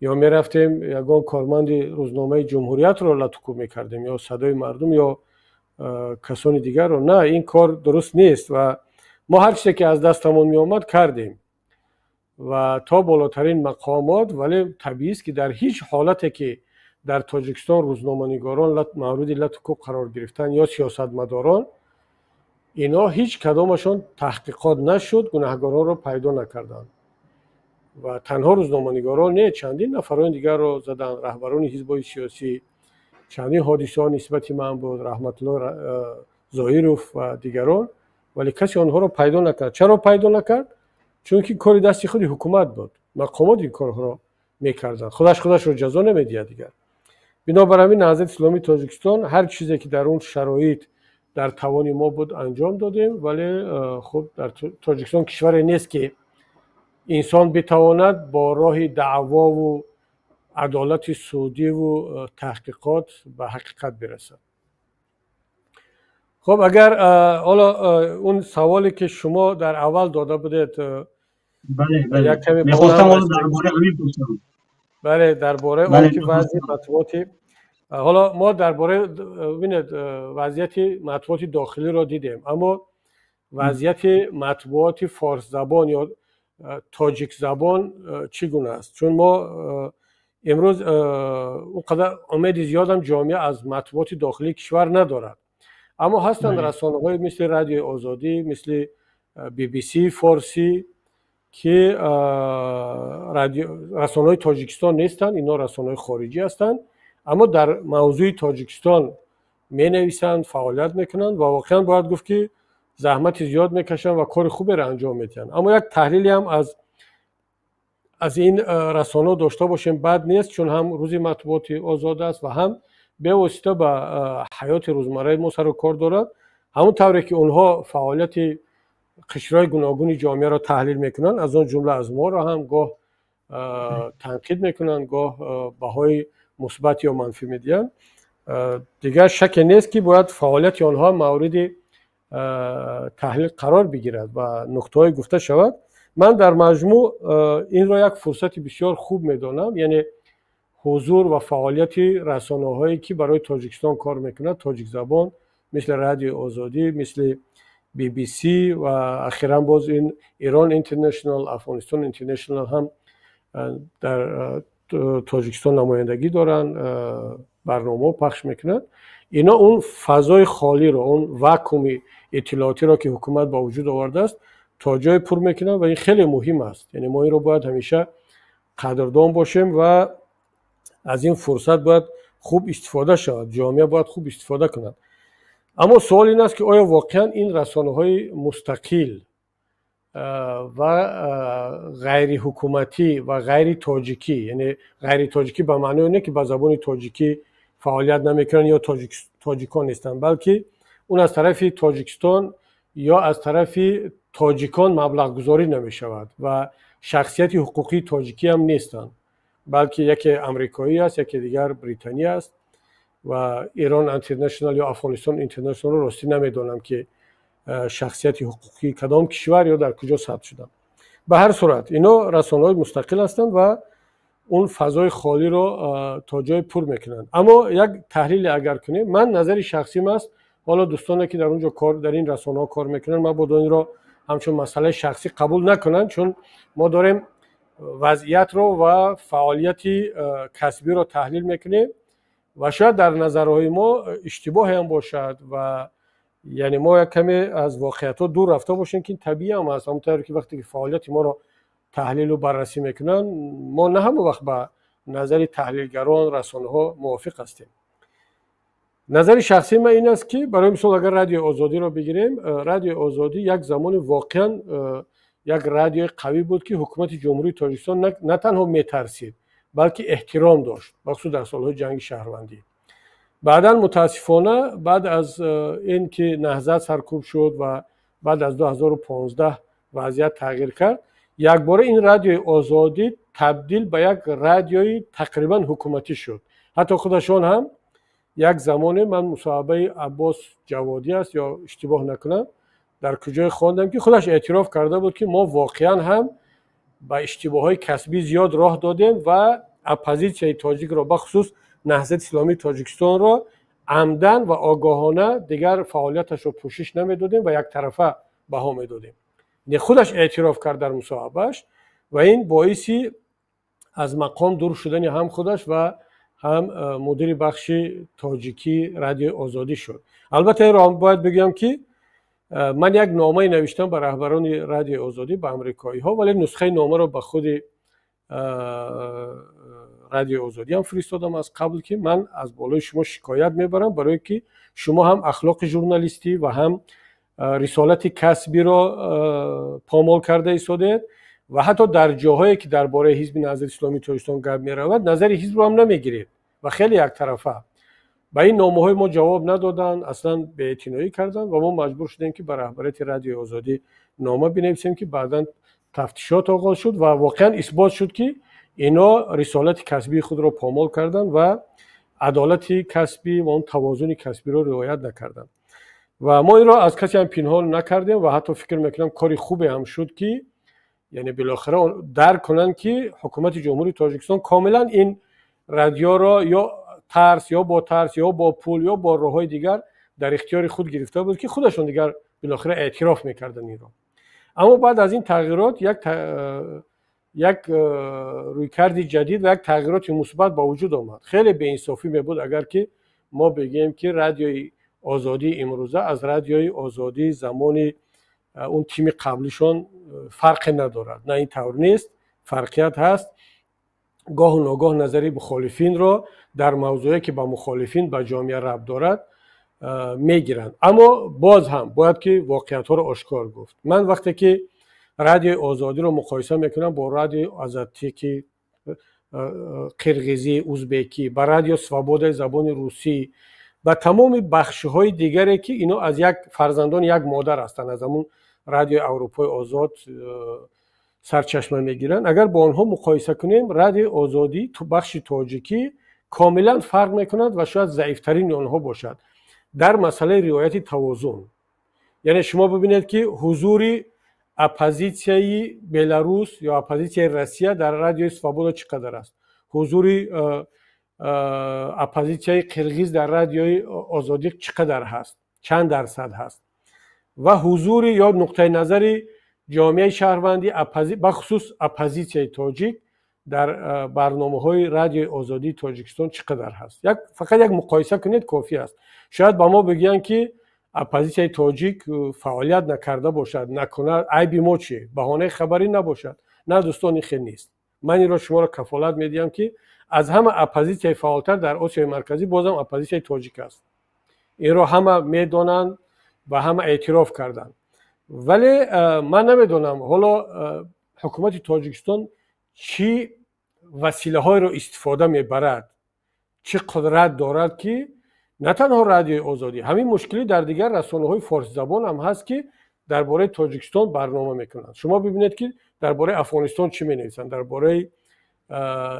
یا میرفتیم یگان کارمند روزنامه جمهوریت را لطکوب میکردیم یا صدای مردم یا کسان دیگر رو؟ نه، این کار درست نیست و ما هر چیزی که از دستمون می آمد کردیم و تا بالاترین مقامات. ولی طبیعی است که در هیچ حالتی که در تاجیکستان روزنامه‌نگاران مورد لطکوب قرار گرفتن یا سیاستمداران، اینا هیچ کدامشان تحقیقات نشد، گناهکاران را پیدا نکردند و تنها روزنامه‌نگاران نه، چندین نفران دیگر را زدن، رهبران حزب‌های سیاسی. چندین حادثه ها نسبت من بود، رحمت الله ظاهروف و دیگران، ولی کسی آنها را پیدا نکرد. چرا پیدا نکرد؟ چون که کار دستی خود حکومت بود، مقامات این کارها را میکردن، خودش رو جزا نمیدید دیگر. بنابراین همین نهضت اسلامی تاجیکستان هر چیزی که در اون شرایط در توان ما بود انجام دادیم. ولی خب در تاجیکستان کشوری نیست که انسان بتواند با راه دعوا و عدالت سعودی و تحقیقات به حقیقت برسد. خب اگر حالا اون سوالی که شما در اول داده بودید، بله یک کمی می‌خواستم اون درباره همین پرسیدم. بله، درباره اون که وضعیت مطبوعاتی، حالا ما درباره ببینید وضعیت مطبوعات داخلی را دیدیم، اما وضعیت مطبوعات فارس زبان یا تاجیک زبان چگونه است؟ چون ما امروز اونقدر امید زیاد هم جامعه از مطبوعات داخلی کشور ندارد، اما هستند رسانه‌های مثل رادیو آزادی، مثل BBC فارسی که رسانه‌های تاجیکستان نیستند، اینا رسانه‌های خارجی هستند، اما در موضوع تاجیکستان می‌نویسند، فعالیت میکنند و واقعا باید گفت که زحمت زیاد میکشند و کار خوبی را انجام میدن. اما یک تحلیلی هم از این رسانه داشته باشیم بد نیست، چون هم روزی مطبوعات آزاد است و هم به واسطه به حیات روزمره ما سر و کار دارد. همون طوری که اونها فعالیت قشرهای گوناگون جامعه را تحلیل میکنن، از اون جمله از ما را هم گاه تنقید میکنن، گاه بهای مثبت یا منفی میدن. دیگر شک نیست که باید فعالیت آنها مورد تحلیل قرار بگیرد و نکته‌های گفته شود. من در مجموع این را یک فرصت بسیار خوب میدانم، یعنی حضور و فعالیت رسانه‌هایی که برای تاجیکستان کار میکنند، تاجیک زبان، مثل رادیو آزادی، مثل BBC و اخیراً باز این ایران اینترنشنال، افغانستان اینترنشنال هم در تاجیکستان نمایندگی دارن، برنامه پخش میکنند. اینا اون فضای خالی رو، اون واکوم اطلاعاتی را که حکومت با وجود آورده است تا جای پر میکنن و این خیلی مهم است. یعنی ما این رو باید همیشه قدردان باشیم و از این فرصت باید خوب استفاده شود، جامعه باید خوب استفاده کنند. اما سوال این است که آیا واقعا این رسانه‌های مستقل و غیر حکومتی و غیر تاجیکی، یعنی غیر تاجیکی به معنی اینه که به زبان تاجیکی فعالیت نمیکنن یا تاجیکان نیستن، بلکه اون از طرف تاجیکستان یا از طرف تاجیکان مبلغ گذاری نمی شود و شخصیت حقوقی تاجیکی هم نیستن، بلکه یکی امریکایی است، یکی دیگر بریتانی است و ایران اینترنشنال یا افغانستان اینترنشنال رو راستی نمیدونم که شخصیت حقوقی کدام کشور یا در کجا ثبت شدن. به هر صورت اینا رسانه‌های مستقل هستند و اون فضای خالی رو تا جای پر میکنن. اما یک تحلیل اگر کنیم، من نظر شخصیم است، حالا دوستانی که در اونجا کار در این رسانه‌ها کار میکنن من با این رو همچون مسئله شخصی قبول نکنن، چون ما داریم وضعیت رو و فعالیت کسبی رو تحلیل میکنیم و شاید در نظرهای ما اشتباه هم باشد و یعنی ما یک کمی از واقعیت ها دور رفته باشیم که این طبیعی هم هست. همونطور که وقتی که فعالیت ما رو تحلیل و بررسی میکنن، ما نه همون وقت با نظر تحلیلگران رسانه ها موافق هستیم. نظر شخصی من این است که برای مثال اگر رادیو آزادی رو بگیریم، رادیو آزادی یک زمان واقعا یک رادیو قوی بود که حکومت جمهوری تاجیکستان نه تنها میترسید بلکه احترام داشت، مخصوصا در سالهای جنگ شهروندی. بعدا متاسفانه بعد از این که نهضت سرکوب شد و بعد از 2015 وضعیت تغییر کرد، یک بار این رادیو آزادی تبدیل به یک رادیوی تقریبا حکومتی شد. حتی خودشان هم یک زمانی، من مصاحبه عباس جوادی است یا اشتباه نکنم در کجای خواندم که خودش اعتراف کرده بود که ما واقعا هم با اشتباههای کسبی زیاد راه دادیم و اپوزیسیون تاجیک را بخصوص نهضت اسلامی تاجیکستان را عمدن و آگاهانه دیگر فعالیتش رو پوشش نمیدادیم و یک طرفه بها میدادیم. خودش اعتراف کرد در مصاحبهش و این باعثی از مقام دور شدن هم خودش و هم مدیر بخش تاجیکی رادیو آزادی شد. البته این را باید بگم که من یک نامه نوشتم به رهبران رادیو آزادی، به امریکایی ها، ولی نسخه نامه را به خود رادیو آزادی هم فرستادم از قبل که من از بالای شما شکایت میبرم برای که شما هم اخلاق ژورنالیستی و هم رسالت کسبی را پامال کرده ایستادید و حتی در جاهایی که درباره حزب نهضت اسلامی تاجیکستان گپ میرود نظر حزب رو هم نمیگیرید و خیلی یک طرفه به این نامه های ما جواب ندادن، اصلا بی‌اعتنایی کردن و ما مجبور شدیم که به رهبریت رادیو آزادی نامه بنویسیم که بعداً تفتیشات آغاز شد و واقعا اثبات شد که اینا رسالت کسبی خود را پامال کردن و عدالت کسبی و اون توازن کسبی را رعایت نکردن و ما این را از کسی هم پنهان نکردیم و حتی فکر میکنم کاری خوبی هم شد که یعنی بالاخره درک کنن که حکومت جمهوری تاجیکستان کاملا این رادیو را یا ترس یا با پول یا با راههای دیگر در اختیار خود گرفته بود که خودشون دیگر بالاخره اعتراف میکردن این را. اما بعد از این تغییرات یک رویکرد جدید و یک تغییرات مثبت با وجود آمد. خیلی بی‌انصافی میبود اگر که ما بگیم که رادیوی آزادی امروزه از رادیوی آزادی زمانی اون تیم قبلیشون فرق ندارد. نه، این طور نیست، فرقیت هست. گاه و ناگاه نظری مخالفین را در موضوعی که با مخالفین با جامعه ربط دارد میگیرند. اما باز هم باید که واقعیت ها را آشکار گفت. من وقتی که رادیو آزادی را مقایسه میکنم با رادیو آزادی که قرقیزی، ازبکی، با رادیو سوابودا زبان روسی و تمام بخش‌های دیگری که اینا از یک فرزندان یک مادر هستند، از همون رادیو اروپای آزاد سرچشمه میگیرن، اگر با آنها مقایسه کنیم رادیو آزادی تو بخش تاجیکی کاملا فرق میکند و شاید ضعیفترین آنها باشد در مسئله رعایت توازن. یعنی شما ببینید که حضور اپوزیسیون بلاروس یا اپوزیسیون روسیه در رادیو سوابودا چقدر است، حضور اپوزیسیون قرقیز در رادیو آزادی چقدر هست، چند درصد هست، و حضور یا نقطه نظر جامعه شهروندی بخصوص اپوزیسیون تاجیک در برنامه‌های رادیو آزادی تاجیکستان چقدر هست. فقط یک مقایسه کنید کافی است. شاید با ما بگن که اپوزیسیون تاجیک فعالیت نکرده باشد، نکنه، عیب ما چیه، بهانه خبری نباشد. نه دوستان، این خیلی نیست. من این را شما را کفالت میدیم که از همه اپوزیسیون فعالتر در آسیای مرکزی بازم اپوزیسیون تاجیک است. این را همه میدونن و همه اعتراف کردن. ولی من نمیدونم حالا حکومت تاجیکستان چی وسیله های را استفاده میبرد، چه قدرت دارد که نه تنها رادیو آزادی، همین مشکلی در دیگر رسانه های فارسی زبان هم هست که درباره تاجیکستان برنامه میکنند. شما ببینید که درباره افغانستان چی مینویسند، درباره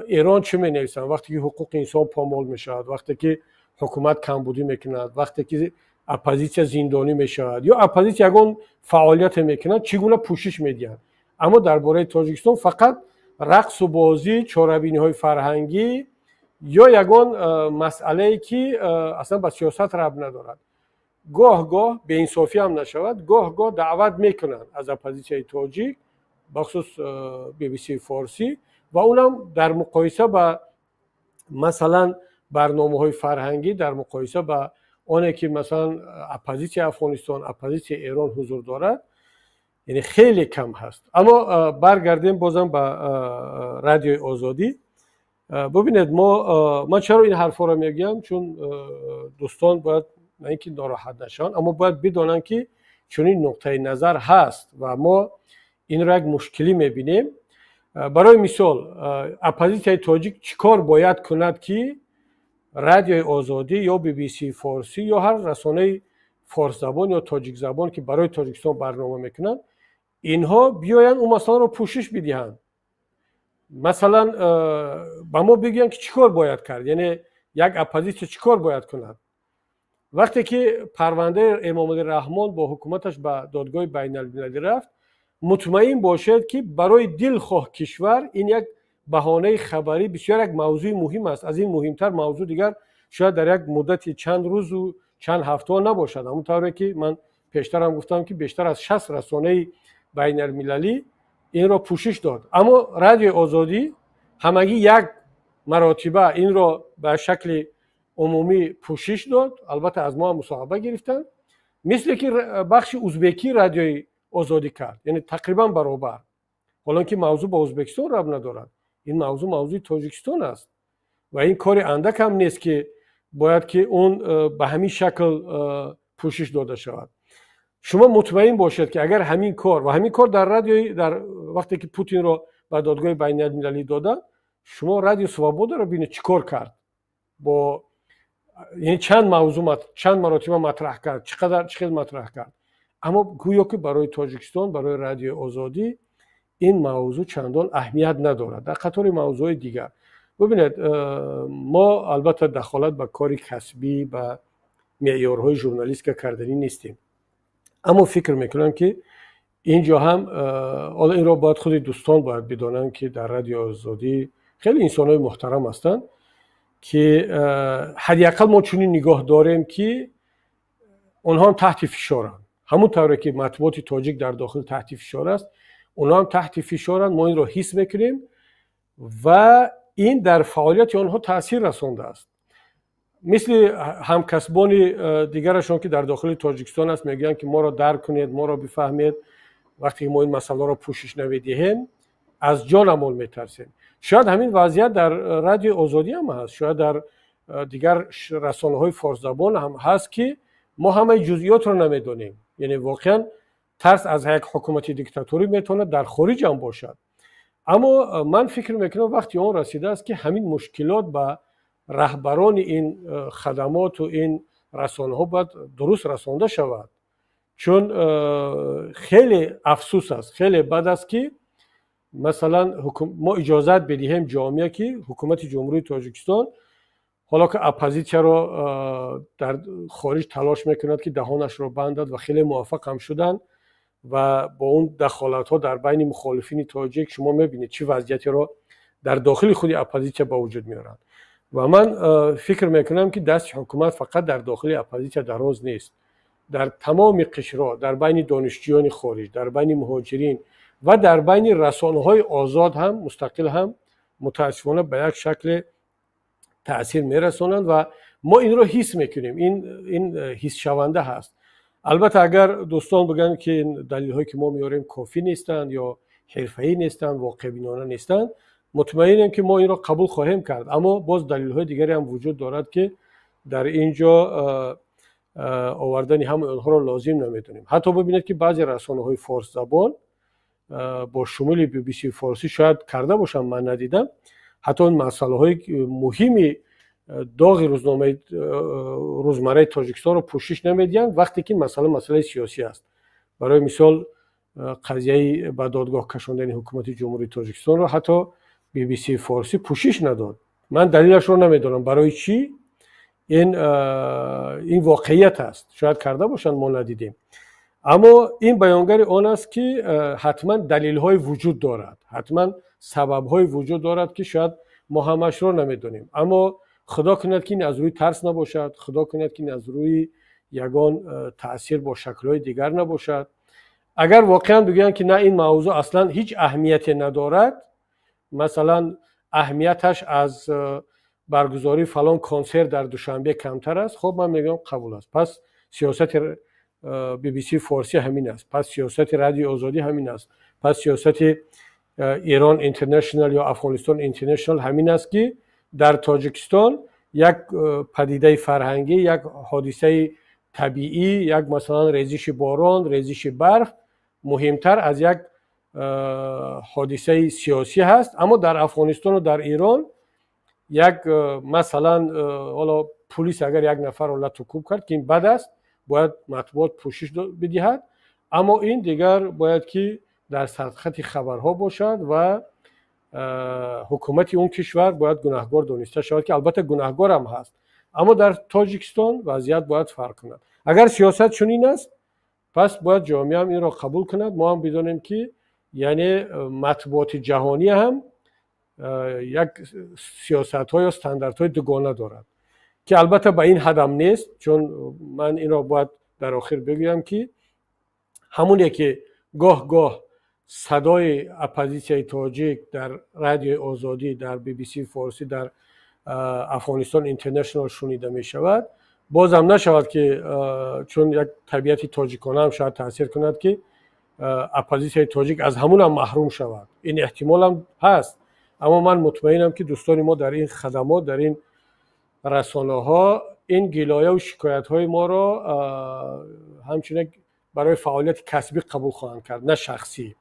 ایران چی مینویسند، وقتی که حقوق انسان پامال میشود، وقتی که حکومت کمبودی میکند، وقتی که اپوزیسیون زندانی میشود یا اپوزیسیون یگان فعالیت میکند چگونه پوشش میدهند. اما درباره تاجیکستان فقط رقص و بازی، چاره‌بینی های فرهنگی یا یگان مسئله که اصلا با سیاست ربط ندارد. گاه به انصافی هم نشود، گاه دعوت میکنند از اپوزیسیون تاجیک بخصوص BBC فارسی و اونم در مقایسه با مثلا برنامه‌های فرهنگی، در مقایسه با آنه که مثلا اپوزیسیون افغانستان، اپوزیسیون ایران حضور دارد، یعنی خیلی کم هست. اما برگردیم بازم به رادیو آزادی. ببینید ما چرا این حرفا رو میگم؟ چون دوستان باید نه اینکه ناراحت نشن، اما باید بدونن که چون این نقطه نظر هست و ما این را یک مشکلی میبینیم. برای مثال اپوزیسیون تاجیک چیکار باید کند که رادیو آزادی یا بی بی سی فارسی یا هر رسانه فارس زبان یا تاجیک زبان که برای تاجیکستان برنامه میکنن، اینها بیاین اون مسئله رو پوشش بدهند. مثلا با ما بگن که چیکار باید کرد، یعنی یک اپوزیسیون چیکار باید کند. وقتی که پرونده امام علی رحمان با حکومتش به دادگاه بین المللی رفت، مطمئن باشد که برای دلخواه کشور این یک بهانه خبری بسیار یک موضوع مهم است. از این مهمتر موضوع دیگر شاید در یک مدت چند روز و چند هفته نباشد. همونطوری که من پیشتر هم گفتم که بیشتر از 60 رسانه بین المللی این را پوشش داد. اما رادیو آزادی همگی یک مراتبه این را به شکل عمومی پوشش داد. البته از ما مصاحبه گرفتن، مثل که بخش ازبکی رادیوی آزادی کرد، یعنی تقریبا برابر. حالا که موضوع با ازبکستان ربط ندارد، این موضوع تاجیکستان است و این کار اندک هم نیست که باید که اون به همین شکل پوشش داده شود. شما مطمئن باشید که اگر همین کار در رادیو در وقتی که پوتین رو به دادگاه بین المللی دادن، شما رادیو سوابودا رو ببینید چیکار کرد، با یعنی چند مراتب مطرح کرد، چقدر مطرح کرد. اما گویا که برای تاجیکستان، برای رادیو آزادی این موضوع چندان اهمیت ندارد. در قطار موضوع دیگر ببینید، ما البته دخالت به کاری کسبی و معیارهای ژورنالیست که کردنی نیستیم، اما فکر میکنم که اینجا هم حالا این را باید خود دوستان باید بدانن که در رادیو آزادی خیلی انسان‌های محترم هستند که حداقل ما چنین نگاه داریم که اونها هم تحت فشارن. همونطوری که مطبوعات تاجیک در داخل تحت فشار است، اونها هم تحت فشارن. ما این را حس میکنیم و این در فعالیت آنها تاثیر رسانده است. مثل همکسبان دیگرشون که در داخل تاجیکستان است میگن که ما را درک کنید، ما را بفهمید. وقتی ما این مسئله را پوشش نمیدهیم از جانمون میترسیم. شاید همین وضعیت در رادیو آزادی هم هست، شاید در دیگر رسانه‌های فارس زبان هم هست که ما همه جزئیات رو نمیدونیم. یعنی واقعا ترس از یک حکومت دیکتاتوری میتونه در خارج هم باشد. اما من فکر میکنم وقتی اون رسیده است که همین مشکلات با رهبران این خدمات و این رسانه‌ها باید درست رسانده شود. چون خیلی افسوس است، خیلی بد است که مثلا ما اجازت بدهیم جامعه که حکومت جمهوری تاجیکستان، حالا که اپوزیسیون را در خارج تلاش میکند که دهانش را بندد و خیلی موفق هم شدن و با اون دخالت ها در بین مخالفین تاجیک شما میبینید چه وضعیتی را در داخل خود اپوزیسیون با وجود میارند. و من فکر میکنم که دست حکومت فقط در داخل اپوزیسیون دراز نیست، در تمام قشرها، در بین دانشجویان خارج، در بین مهاجرین و در بین رسانه‌های آزاد هم مستقل هم متاسفانه به یک شکل تأثیر میرسونند و ما این رو حس میکنیم. این حس شونده هست. البته اگر دوستان بگن که این دلیل‌هایی که ما میاریم کافی نیستند یا حرفه‌ای نیستند، واقع بینانه نیستند، مطمئنم که ما این را قبول خواهیم کرد. اما باز دلیل‌های دیگری هم وجود دارد که در اینجا آوردن همه اونها را لازم نمیدونیم. حتی ببینید که بعضی رسانه‌های فارس زبان با شمول بی بی سی فارسی شاید کرده باشم، من ندیدم، حتی این مسائل مهمی داغ روزمره تاجیکستان رو پوشش نمیدن وقتی که مسئله سیاسی است. برای مثال قضیه به دادگاه کشاندن حکومت جمهوری تاجیکستان رو حتی بی بی سی فارسی پوشش نداد. من دلیلش رو نمیدونم برای چی. این واقعیت است، شاید کرده باشند ما ندیدیم. اما این بیانگر آن است که حتما دلیل‌های وجود دارد، حتما سبب‌های وجود دارد که شاید ما همش رو نمیدونیم. اما خدا کند که این از روی ترس نباشد، خدا کند که این از روی یگان تأثیر با شکل‌های دیگر نباشد. اگر واقعا بگویند که نه این موضوع اصلا هیچ اهمیتی ندارد، مثلا اهمیتش از برگزاری فلان کنسرت در دوشنبه کمتر است، خب من میگم قبول است. پس سیاست بی بی سی فارسی همین است، پس سیاست رادیو آزادی همین است، پس سیاست ایران اینترنشنال یا افغانستان اینترنشنال همین است که در تاجیکستان یک پدیده فرهنگی، یک حادثه طبیعی، یک مثلا ریزش باران، ریزش برف مهمتر از یک حادثه سیاسی هست. اما در افغانستان و در ایران یک مثلا حالا پلیس اگر یک نفر را لطوکوب کرد که این بد است، باید مطبوعات پوشش بدهد، اما این دیگر باید که در سرخط خبرها باشد و حکومت اون کشور باید گناهکار دانسته شود که البته گناهکار هم هست. اما در تاجیکستان وضعیت باید فرق کند. اگر سیاست چنین است پس باید جامعه هم این را قبول کند. ما هم بدانیم که یعنی مطبوعات جهانی هم یک سیاست های یا استاندارد های دوگانه دارد که البته به این حد هم نیست، چون من این را باید در آخر بگویم که همونی که گاه صدای اپوزیسیون تاجیک در رادیو آزادی، در بی بی سی فارسی، در افغانستان اینترنشنال شنیده می شود، بازم نشود که چون یک طبیعت تاجیکانه هم شاید تاثیر کند که اپوزیسیون تاجیک از همون هم محروم شود. این احتمال هم هست، اما من مطمئنم که دوستان ما در این خدمات، در این رسانه ها این گلایه و شکایت های ما را همچنین برای فعالیت کسبی قبول خواهند کرد، نه شخصی.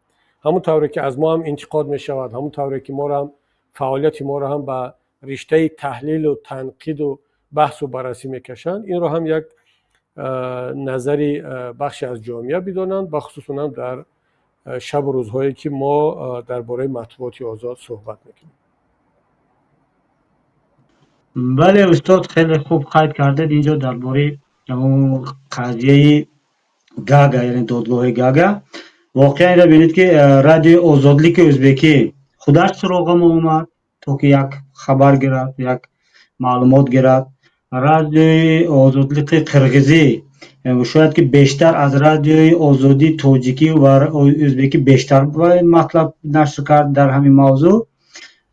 همون طوری که از ما هم انتقاد می شود، همون طوری که ما را هم فعالیت ما را هم به رشته تحلیل و تنقید و بحث و بررسی میکشند، این را هم یک نظری بخشی از جامعه بدانند، بخصوص هم در شب و روزهایی که ما درباره مطبوعات آزاد صحبت میکنیم. بله استاد خیلی خوب قید کردید اینجا درباره اون قضیه گاگا، یعنی دادگاه گاگا. واقعا را ببینید که رادیو آزادلیک ازبکی خودش سراغ ما اومد تا که یک خبر گرفت، یک معلومات گرفت. رادیو آزادلیک قرغیزی شاید که بیشتر از رادیو آزادی تاجیکی و ازبکی بیشتر مطلب نشر کرد در همین موضوع.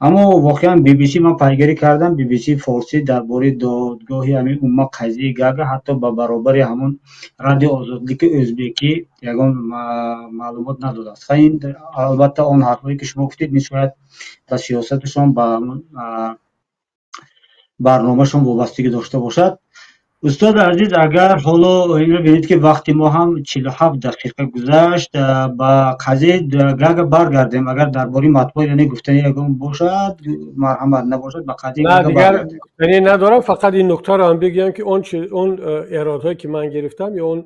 اما واقعا بی بی سی من پیگیری کردم، بی بی سی فارسی درباره دادگاهی همین اما قضیه گاگا حتی با برابر همون رادیو آزادلیک ازبکی یگان معلومات نداده است. این البته اون حرفایی که شما گفتید نشاید با سیاستشون با برنامهشون وابستگی داشته باشد. استاد عزیز اگر حالا این رو ببینید که وقتی ما هم 47 دقیقه گذشت با قضیه گاگا برگردیم، اگر درباره مطبوعات یعنی گفتنی یکم باشد مرحمت نباشد با قضیه گاگا برگردیم. یعنی ندارم، فقط این نکته رو هم بگم که اون ایرادهایی که من گرفتم یا اون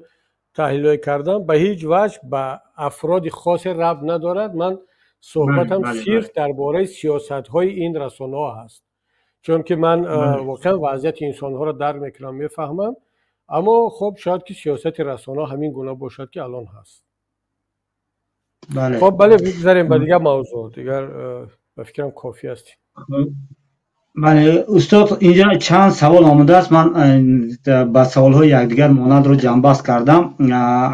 تحلیلایی کردم به هیچ وجه به افراد خاص ربط ندارد. من صحبتم صرف درباره سیاست‌های این رسانه‌ها هست، چون که من واقعا وضعیت انسان‌ها رو در میکنم، میفهمم، اما خب شاید که سیاست رسانه‌ها همین گونه باشد که الان هست. خب بله بگذاریم به دیگه موضوع، دیگر به فکرم کافی است. بله استاد اینجا چند سوال آمده است، من با سوال‌های یکدیگر مانند رو جنببست کردم،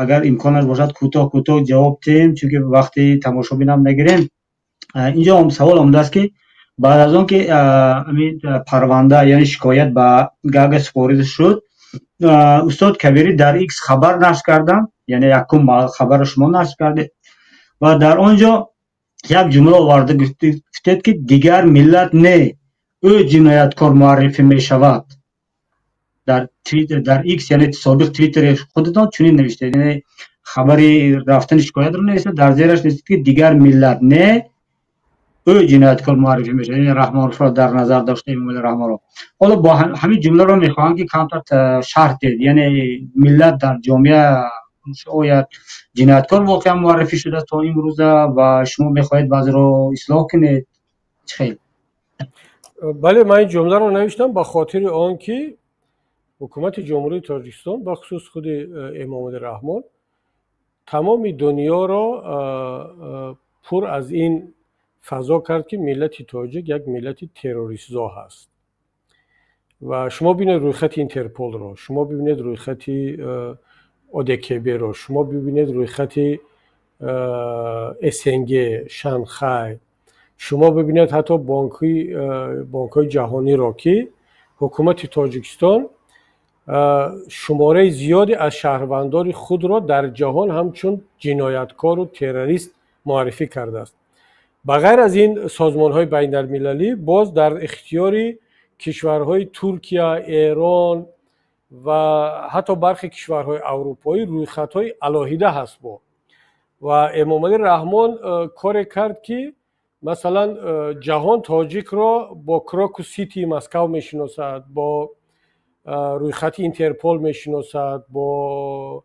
اگر امکانش باشد کوتاه جواب دهیم چون که وقتی تماشابین هم نگیریم. اینجا هم سوال آمده است که بعد از اون که پرونده یعنی شکایت به گاگا سپرده شد، استاد کبیری در ایکس خبر نشر کردن، یعنی یکم خبر شما نشر کرده و در آنجا یک جمله آورده گفتید که دیگر ملت نه او جنایتکار معرفی می شود. در توییتر، در ایکس یعنی سابق توییتر خودتان چنین نوشته، یعنی خبری رفتن شکایت رو نوشته، در زیرش نوشته که دیگر ملت نه او جنایتکار معرفی میشه، یعنی رحمان رو در نظر داشته امام رحمان رو. حالا با همین جمله رو میخوام که کمتر شرح دید، یعنی ملت در جامعه شاید جنایتکار واقعا معرفی شده تا امروز و شما میخواهید بعضی رو اصلاح کنید. خیلی بله، من این جمله رو نوشتم به خاطر آن که حکومت جمهوری تاجیکستان به خصوص خود امام رحمان تمام دنیا را پر از این فضا کرد که ملت تاجیک یک ملت تروریست زا هست و شما ببینید روی خط اینترپول رو، شما ببینید روی خط اودکب رو، شما ببینید روی خط اسنگ شانگهای، شما ببینید حتی بانک‌های جهانی را که حکومت تاجیکستان شماره زیادی از شهروندان خود را در جهان همچون جنایتکار و تروریست معرفی کرده است. بغیر از این سازمان‌های بین‌المللی باز در اختیار کشورهای ترکیه، ایران و حتی برخی کشورهای اروپایی رویخط‌های علاهیده هست و امام علی رحمان کار کرد که مثلا جهان تاجیک را با کراکو سیتی مسکو میشناسد، با رویخط اینترپول میشناسد، با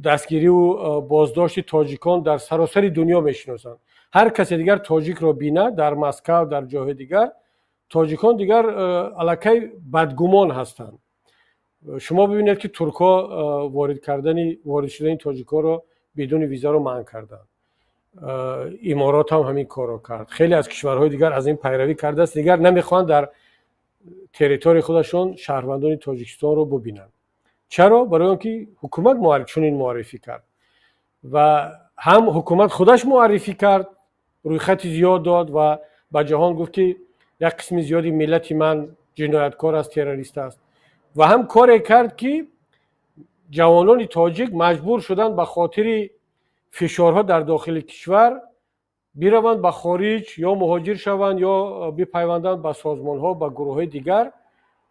دستگیری و بازداشت تاجیکان در سراسر دنیا میشناسند. هر کسی دیگر تاجیک را بینه در مسکو در جای دیگر، تاجیکان دیگر الکی بدگمان هستند. شما ببینید که ترک‌ها وارد شدن تاجیک‌ها را بدون ویزا رو منع کردند. امارات هم همین کار را کرد. خیلی از کشورهای دیگر از این پیروی کرده است. دیگر نمیخوان در تریتوری خودشون شهروندان تاجیکستان رو ببینند. چرا؟ برای اینکه حکومت چنین معرفی کرد و هم حکومت خودش معرفی کرد، روی خط زیاد داد و به جهان گفت که یک قسم زیادی ملت من جنایتکار است، تروریست است، و هم کاری کرد که جوانان تاجیک مجبور شدند به خاطر فشارها در داخل کشور بیروند به خارج، یا مهاجر شوند یا بپیوندند به سازمان‌ها، به گروه‌های دیگر،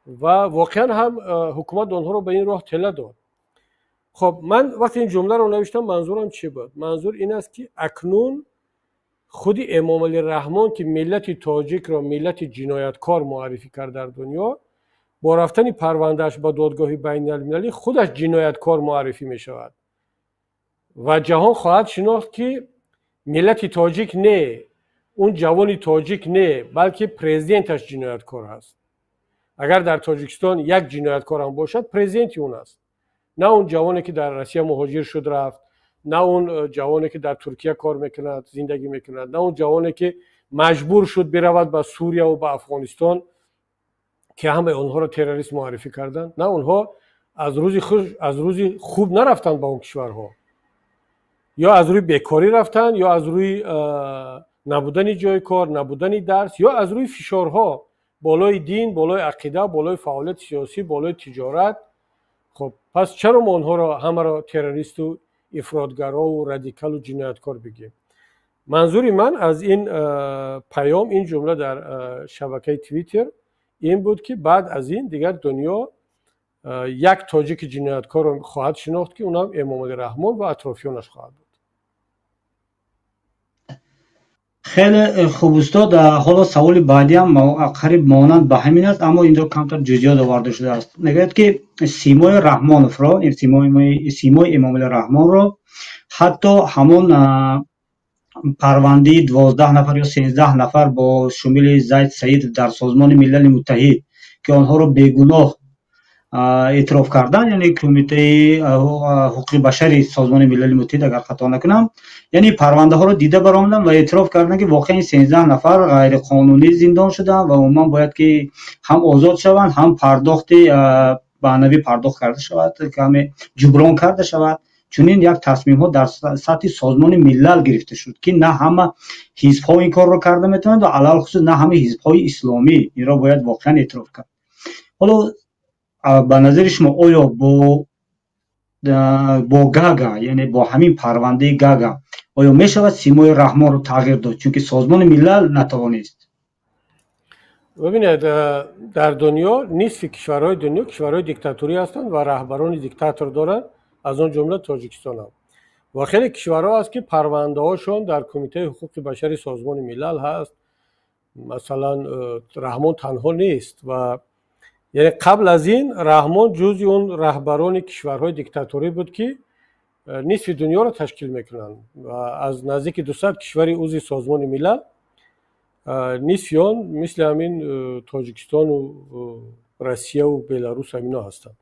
و واقعا هم حکومت آنها رو به این راه تله داد. خب من وقتی این جمله رو نوشتم منظورم چی بود؟ منظور این است که اکنون خود امام علی رحمان که ملت تاجیک را ملت جنایتکار معرفی کرد در دنیا، با رفتن پروندهش به دادگاه بین المللی خودش جنایتکار معرفی می شود و جهان خواهد شناخت که ملت تاجیک نه، اون جوان تاجیک نه، بلکه پرزیدنتش جنایتکار هست. اگر در تاجیکستان یک جنایتکار هم باشد، پرزیدنت اون است، نه اون جوانی که در روسیه مهاجر شد رفت، نه اون جوانی که در ترکیه کار میکند زندگی میکند، نه اون جوانی که مجبور شد برود به سوریه و به افغانستان که همه اونها را تروریست معرفی کردند. نه، اونها از روزی خوب نرفتند به اون کشورها، یا از روی بیکاری رفتند، یا از روی نبودن جای کار، نبودن درس، یا از روی فشارها بالای دین، بالای عقیده، بالای فعالیت سیاسی، بالای تجارت. خب پس چرا ما اونها را همه را تروریست و افراطگرا و رادیکال و جنایتکار بگیم؟ منظوری من از این پیام، این جمله در شبکه توییتر این بود که بعد از این دیگر دنیا یک تاجیک جنایتکار رو خواهد شناخت که اونم امام علی رحمان و اطرافیانش خواهد بود. خیلی خوب استاد. حالا سوال بعدی هم قریب مانند به همین است، اما اینجا کمتر جزئیات آورده شده است. نگید که سیمای رحمانوف را، سیمای امام علی رحمان را حتی همون پرونده 12 نفر یا 13 نفر با شامل زید سعید در سازمان ملل متحد که آنها را بیگناه اعتراف کردن، یعنی کمیته حقوق بشری سازمان ملل متحد اگر خطا نکنم، یعنی پرونده ها رو دیده برآمدن و اعتراف کردن که واقعا این 13 نفر غیر قانونی زندان شدن و عموما باید که هم آزاد شوند، هم پرداخت معنوی پرداخت کرده شود که همه جبران کرده شود. چنین یک تصمیم ها در سطح سازمان ملل گرفته شد که نه همه حزب ها این کار رو کرده میتونند و علل خصوص نه همه حزب های اسلامی این را باید واقعا اعتراف کرد. حالا به نظر شما آیا با گاگا، یعنی با همین پرونده گاگا، آیا می شود سیمای رحمان رو تغییر داد چون که سازمان ملل نتوانست؟ ببینید در دنیا نصف کشورهای دنیا کشورهای دیکتاتوری هستند و رهبران دیکتاتور دارند، از اون جمله تاجیکستان هم. و خیلی کشورها هست که پرونده هاشون در کمیته حقوق بشری سازمان ملل هست. مثلا رحمان تنها نیست و یعنی قبل از این رحمان جزء اون رهبران کشورهای دیکتاتوری بود که نصف دنیا را تشکیل میکنند و از نزدیک 200 کشور عضو سازمان ملل نصفیان مثل همین تاجیکستان و روسیه و بلاروس همینا هستند.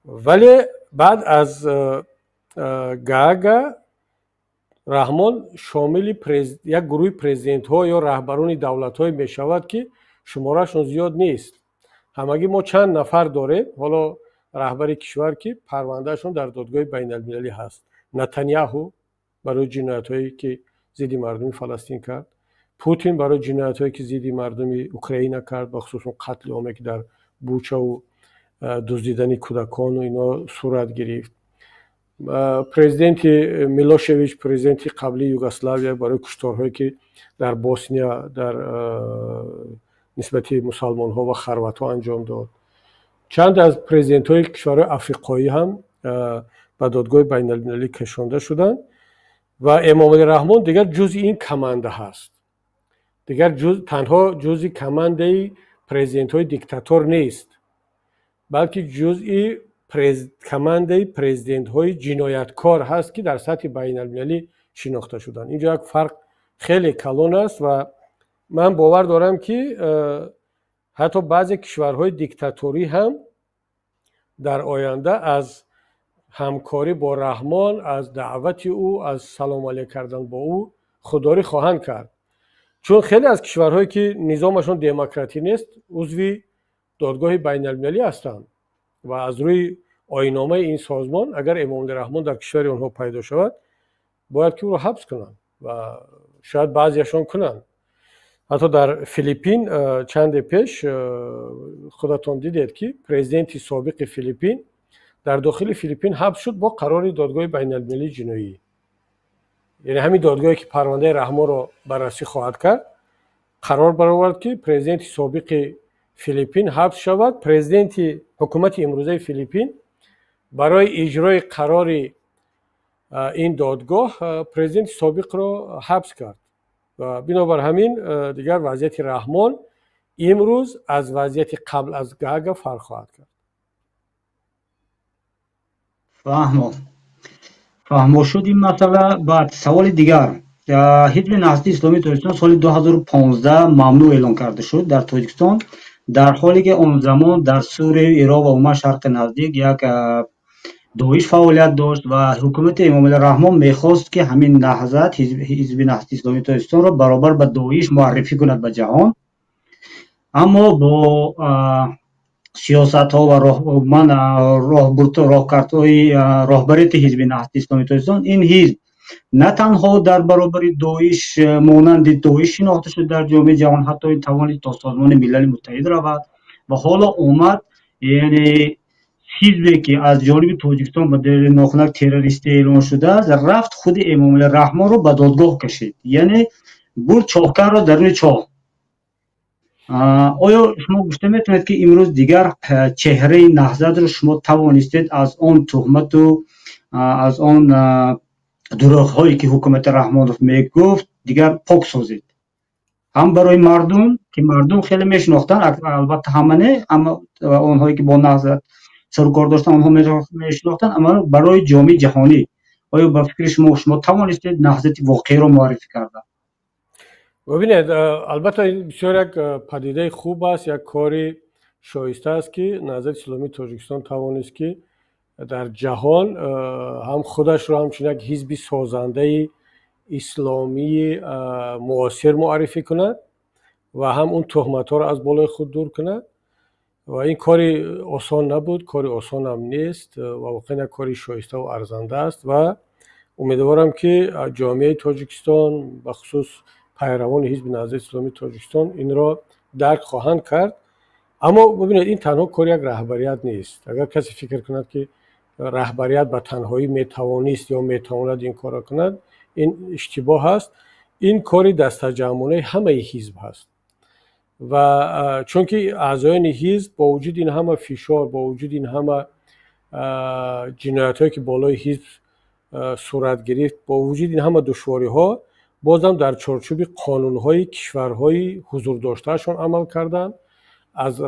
ولی بعد از گاگا رحمان شامل یک گروه پرزیدنت ها یا رهبران دولت های می شود که شمارهشون زیاد نیست. همگی ما چند نفر داریم حالا رهبر کشور که پروندهشون در دادگاه بین المللی هست. نتانیاهو برای جنایت هایی که ضد مردم فلسطین کرد، پوتین برای جنایت هایی که ضد مردم اوکراین کرد، بخصوص قتل عامی که در بوچا و دزدیدن کودکان و اینا صورت گرفت. پرزیدنت میلوشویچ، پرزیدنت قبلی یوگسلاویا، برای کشتارهایی که در بوسنیا در نسبت مسلمان ها و خروات ها انجام داد. چند از پرزیدنت های کشورهای افریقایی هم به دادگاه بین المللی کشانده شدند و امام علی رحمان دیگر جزء این کمانده هست. دیگر تنها جزء کمانده پرزیدنت های دیکتاتور نیست، بلکه جزء کمانده پرزیدنت های جنایتکار هست که در سطح بین المللی شناخته شدند. اینجا یک فرق خیلی کلان است و من باور دارم که حتی بعضی کشورهای دیکتاتوری هم در آینده از همکاری با رحمان، از دعوت او، از سلام علیک کردن با او خودداری خواهند کرد. چون خیلی از کشورهایی که نظامشون دموکراتی نیست عضو دادگاه بین المللی هستند و از روی آیین‌نامه این سازمان اگر امام علی رحمان در کشور آنها پیدا شود باید که او را حبس کنند و شاید بعضیشان کنند. حتی در فیلیپین چند پیش خودتون دیدید که پرزیدنت سابق فیلیپین در داخل فیلیپین حبس شد با قرار دادگاه بین المللی جنایی. یعنی همین دادگاهی که پرونده رحمان را بررسی خواهد کرد قرار برآورد که پرزیدنت سابق فیلیپین حبس شود. پرزیدنت حکومت امروزه فیلیپین برای اجرای قرار این دادگاه پرزیدنت سابق را حبس کرد و بنابر همین دیگر وضعیت رحمان امروز از وضعیت قبل از گاگا فرق خواهد کرد. فهمو شد این مسئله. بعد سوال دیگر، حزب نهضت اسلامی تاجیکستان سال 2015 ممنوع اعلان کرده شد در تاجیکستان، در حالی که آن زمان در سوریه، عراق و عمان شرق نزدیک یک دویش فعالیت داشت و حکومت امام علی رحمان میخواست که همین نهضت، حزب نهضت اسلامی تاجیکستان را برابر به دویش معرفی کند به جهان. اما با سیاست ها و راهبریت حزب نهضت اسلامی تاجیکستان این حزب نه تنها در برابر دویش مانند دویش شناخته شد در جامعه جهان، حتی توانید تا سازمان ملل متحد رود و حالا اومد یعنی حزبی که از جانب تاجیکستان به دلیل ناخنک تروریستی اعلان شده است رفت خود امام علی رحمان رو به دادگاه کشید، یعنی برد چاهکر را درون چاه. آیا شما گفته میتونید که امروز دیگر چهره نهضت رو شما توانستید از آن تهمت و از آن دروغ هایی که حکومت رحمانوف میگفت دیگر پاک سازید؟ هم برای مردم که مردم خیلی میشناختن، البته همه نه، اما اونهایی که با نهضت سرکار داشتن اونها میشناختن، اما برای جامعه جهانی آیا به فکر شما توانستید نهضت واقعی رو معرفی کردن؟ ببینید البته این بسیار یک پدیده خوب است، یک کاری شایسته است که نهضت اسلامی تاجیکستان توانست که در جهان هم خودش رو همچنین یک حزب سازنده اسلامی معاصر معرفی کند و هم اون تهمت ها رو از بالای خود دور کند و این کاری آسان نبود، کاری آسان هم نیست و واقعا کاری شایسته و ارزنده است و امیدوارم که جامعه تاجیکستان به خصوص پیروان حزب نهضت اسلامی تاجیکستان این را درک خواهند کرد. اما ببینید این تنها کاری یک رهبریت نیست. اگر کسی فکر کند که رهبریت به تنهایی میتوانست یا میتواند این کار کند این اشتباه است. این کاری دستجمعانه همه حزب هست و چون که اعضایان حزب با وجود این همه فشار، با وجود این همه جنایت‌هایی که بالای حزب صورت گرفت، با وجود این همه دشواری‌ها بازم در چارچوب قانون‌های کشورهای حضور داشتهشون عمل کردند، از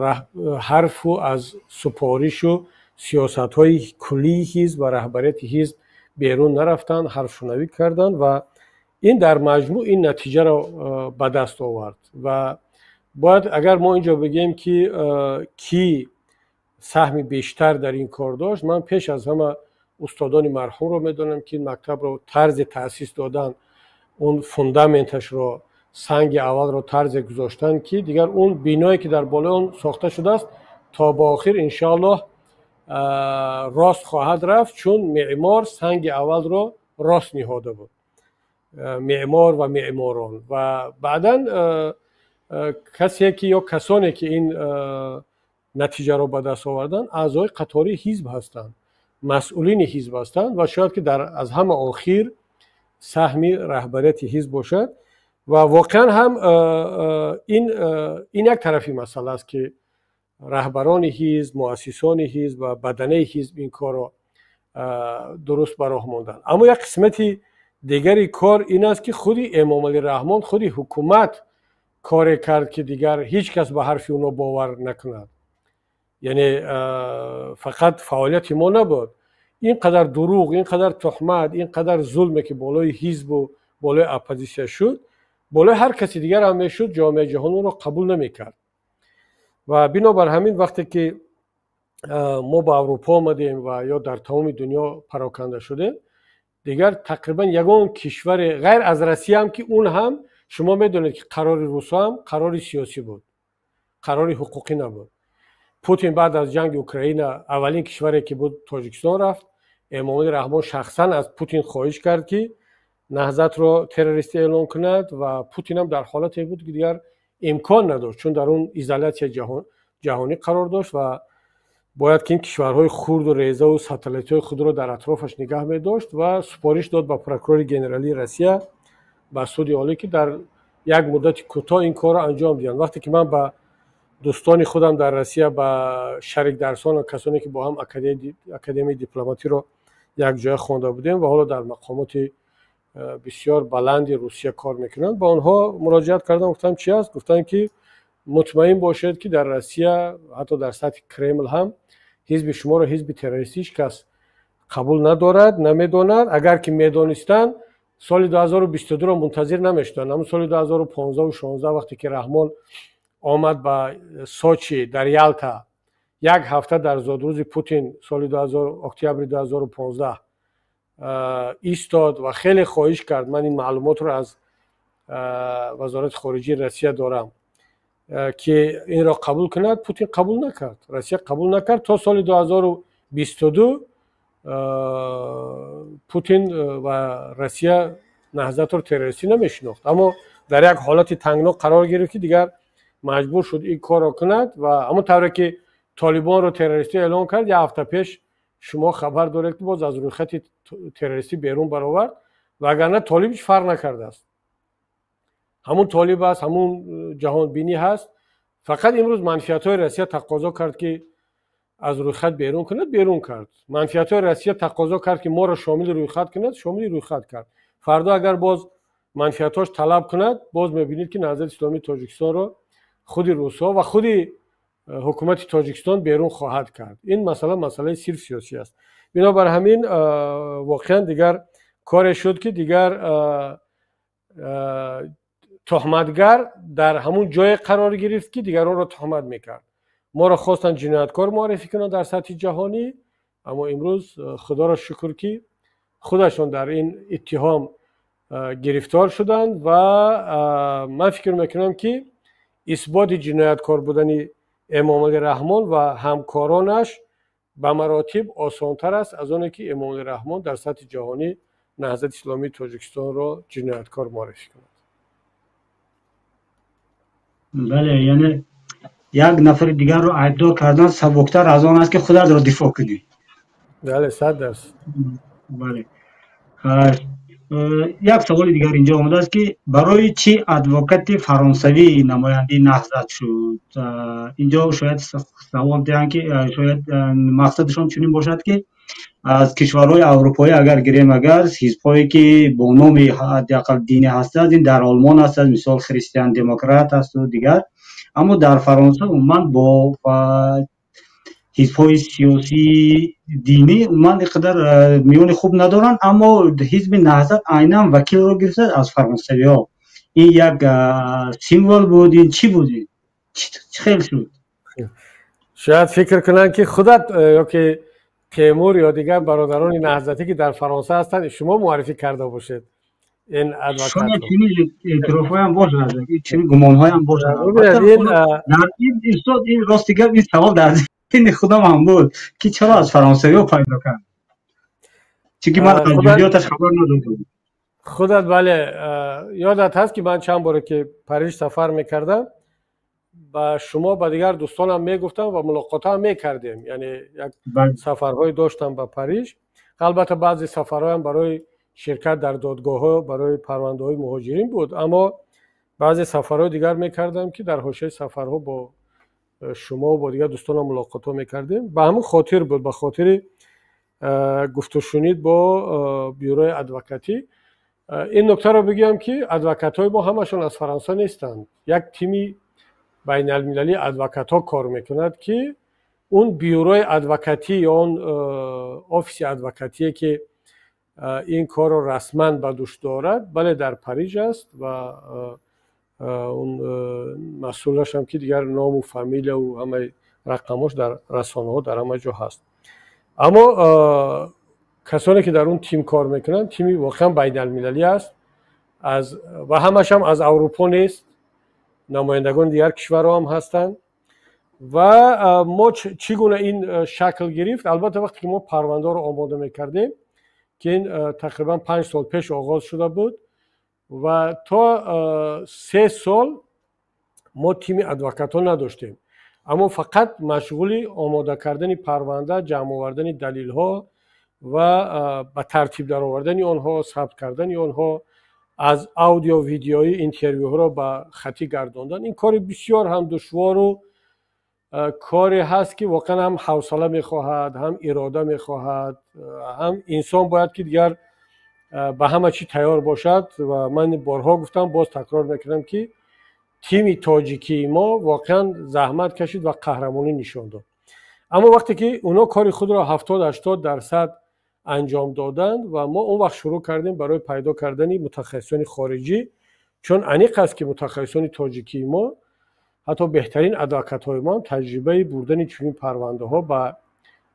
حرف و از سپارش و سیاست‌های کلی حزب و رهبریت حزب بیرون نرفتند، حرف شنوی کردند و این در مجموع این نتیجه را به دست آورد. و باید اگر ما اینجا بگیم که کی سهم بیشتر در این کار داشت، من پیش از همه استادان مرحوم رو میدونم که این مکتب رو طرز تأسیس دادن، اون فوندامنتش رو، سنگ اول رو طرز گذاشتن که دیگر اون بینایی که در بالا اون ساخته شده است تا با آخر انشاءالله راست خواهد رفت، چون معمار سنگ اول رو راست نهاده بود، معمار و معماران. و بعداً کسی که یا کسانی که این نتیجه رو به دست آوردن اعضای قطاری حزب هستند، مسئولین حزب هستند و شاید که در از همه آخر سهمی رهبریت حزب باشد و واقعا هم این یک طرفی مسئله است که رهبران حزب، مؤسسان حزب و بدنه حزب این کار رو درست به راه ماندن. اما یک قسمتی دیگری کار این است که خودی امام علی رحمان، خودی حکومت کار کرد که دیگر هیچ کس به حرف اونو باور نکند. یعنی فقط فعالیت ما نبود، اینقدر دروغ، اینقدر تهمت، اینقدر ظلمی که بالای حزب و بالای اپوزیسیون شد، بالای هر کسی دیگر هم میشد، جامعه جهانی رو قبول نمیکرد. و بنابر همین وقتی که ما به اروپا آمدیم و یا در تمام دنیا پراکنده شده، دیگر تقریبا یگان کشور غیر از روسیه هم که اون هم شما میدونید که قرار روسا هم قرار سیاسی بود، قرار حقوقی نبود. پوتین بعد از جنگ اوکراین اولین کشوری که بود تاجیکستان رفت. امام علی رحمان شخصا از پوتین خواهش کرد که نهضت رو تروریستی اعلام کند و پوتین هم در حالتی بود که دیگر امکان نداشت، چون در اون ایزولاسی جهانی قرار داشت و باید که این کشورهای خرد و ریزه و ساتلیت‌های خود رو در اطرافش نگاه می داشت و سپارش داد به پروکورور جنرالی روسیه، به سود عالی که در یک مدت کوتاه این کار رو انجام دهند. وقتی که من با دوستان خودم در روسیه، با شریک درسان و کسانی که با هم اکادمی دیپلماتی رو یک جای خوانده بودیم و حالا در مقامات بسیار بلند روسیه کار میکنند، با آنها مراجعت کردم، گفتم چی است؟ گفتن که مطمئن باشید که در روسیه حتی در سطح کرمل هم حزب شما را حزب تروریستی کس قبول ندارد، نمیداند. اگر که میدانستند سال 2022 را منتظر نمیشدند. اما سال 2015 و 16 وقتی که رحمان آمد به سوچی در یالتا، یک هفته در زادروز پوتین سال اکتبر 2015 ایستاد و خیلی خواهش کرد، من این معلومات رو از وزارت خارجه روسیه دارم، که این را قبول کند. پوتین قبول نکرد، روسیه قبول نکرد. تا سال 2022 پوتین و روسیه نهضت رو تروریستی نمیشناخت، اما در یک حالت تنگنا قرار گرفت که دیگر مجبور شد این کار را کند و همون طوری که طالبان رو تروریستی اعلام کرد، یک هفته پیش شما خبر دارید که باز از روی خط تروریستی بیرون برآورد، وگرنه طالب هیچ فرق نکرده است. همون طالب است، همون جهان بینی هست. فقط امروز منفیت‌های روسیه تقاضا کرد که از روی خط بیرون کند، بیرون کرد. منفیت‌های روسیه تقاضا کرد که ما را شامل روی خط کند، شامل روی خط کرد. فردا اگر باز منفیتاش طلب کند، باز می‌بینید که نهضت اسلامی تاجیکستان را خود روسا و خود حکومت تاجیکستان بیرون خواهد کرد. این مسئله صرف سیاسی است. بنابر همین واقعا دیگر کار شد که دیگر تهمتگر در همون جای قرار گرفت که دیگران را تهمت میکرد. ما را خواستن جنایتکار معرفی کنند در سطح جهانی، اما امروز خدا را شکر که خودشون در این اتهام گرفتار شدند و من فکر میکنم که اثبات جنایتکار بودن امام علی رحمان و همکارانش به مراتب آسانتر است از آنه که امام علی رحمان در سطح جهانی نهضت اسلامی تاجیکستان را جنایتکار معرفی کند. بله، یعنی یک نفر دیگر رو عیبدار کردن سبکتر از آن است که خودت را دفاع کنی. بله 100%. بله. یک سوال دیگر اینجا آمده است که برای چی ادوکات فرانسوی نماینده نهضت شد؟ اینجا شاید سوال دارن که شاید مقصدشون چنین باشد که از کشورهای اروپایی اگر گیریم، اگر حزب‌هایی که با نام حداقل دینی هستند، این در آلمان هستند، مثال خریستیان دموکرات است و دیگر، اما در فرانسه عموما با حزب‌های سیاسی دینی عموما اینقدر میون خوب ندارن، اما حزب نهضت عیناً وکیل رو گرفته از فرانسوی‌ها. این یک سیمبل بود. این چی بود؟ چی خیلی شد؟ شاید فکر کنن که خودت یا که تیمور یا دیگر برادران نهضتی که در فرانسه هستند شما معرفی کرده باشید این ادوکات. شما چنین اعتراف‌های هم باشه، چنین گمان‌های هم باشه. در این راستیگر این سوال در ذهن خودم هم بود که چرا از فرانسوی‌ها پیدا کرد، چون که من از جزئیاتش خبر نداشتم. خودت بله یادت هست که من چند بار که پاریس سفر میکردم با شما با دیگر دوستانم میگفتم و ملاقات هم میکردیم، یعنی یک سفرهای داشتم به پاریژ. البته بعضی سفرهای هم برای شرکت در دادگاه ها برای پرونده های مهاجرین بود، اما بعضی سفرهای دیگر میکردم که در حوزه سفرها با شما و با دیگر دوستانم ملاقات ها میکردیم. به همون خاطر بود، به خاطر گفت و شنید با بیوروی ادوکاتی. این نکته رو بگم که ادوکات های ما همشون از فرانسه نیستند. یک تیمی بین المللی ادوکات ها کار میکند که اون بیوروی ادوکاتی یا اون آفیس ادوکاتی که این کار رو رسما به دوش دارد، بله در پاریژ است و اون مسئولش هم که دیگر نام و فامیل و همه رقماش در رسانه ها در همه جا هست. اما کسانی که در اون تیم کار میکنن تیمی واقعا بین المللی است و همش هم از اروپا نیست، نمایندگان دیگر کشورها هم هستند. و ما چگونه این شکل گرفت؟ البته وقتی که ما پرونده رو آماده میکردیم که این تقریبا 5 سال پیش آغاز شده بود و تا 3 سال ما تیم ادوکات ها نداشتیم، اما فقط مشغول آماده کردن پرونده، جمع آوردن دلیل ها و به ترتیب در آوردن آنها، ثبت کردن آنها، از اودیو ویدیویی اینترویو ها را به خطی گرداندن. این کار بسیار هم دشوار و کاری هست که واقعا هم حوصله میخواهد، هم اراده میخواهد، هم انسان باید که دیگر به همه چی تیار باشد. و من بارها گفتم، باز تکرار میکنم که تیم تاجیکی ما واقعا زحمت کشید و قهرمانی نشان داد. اما وقتی که اونا کار خود را 70-80% انجام دادند و ما اون وقت شروع کردیم برای پیدا کردن متخصصان خارجی، چون انیق است که متخصصان تاجیکی ما، حتی بهترین ادوکات های ما، تجربه بردن چنین پرونده ها به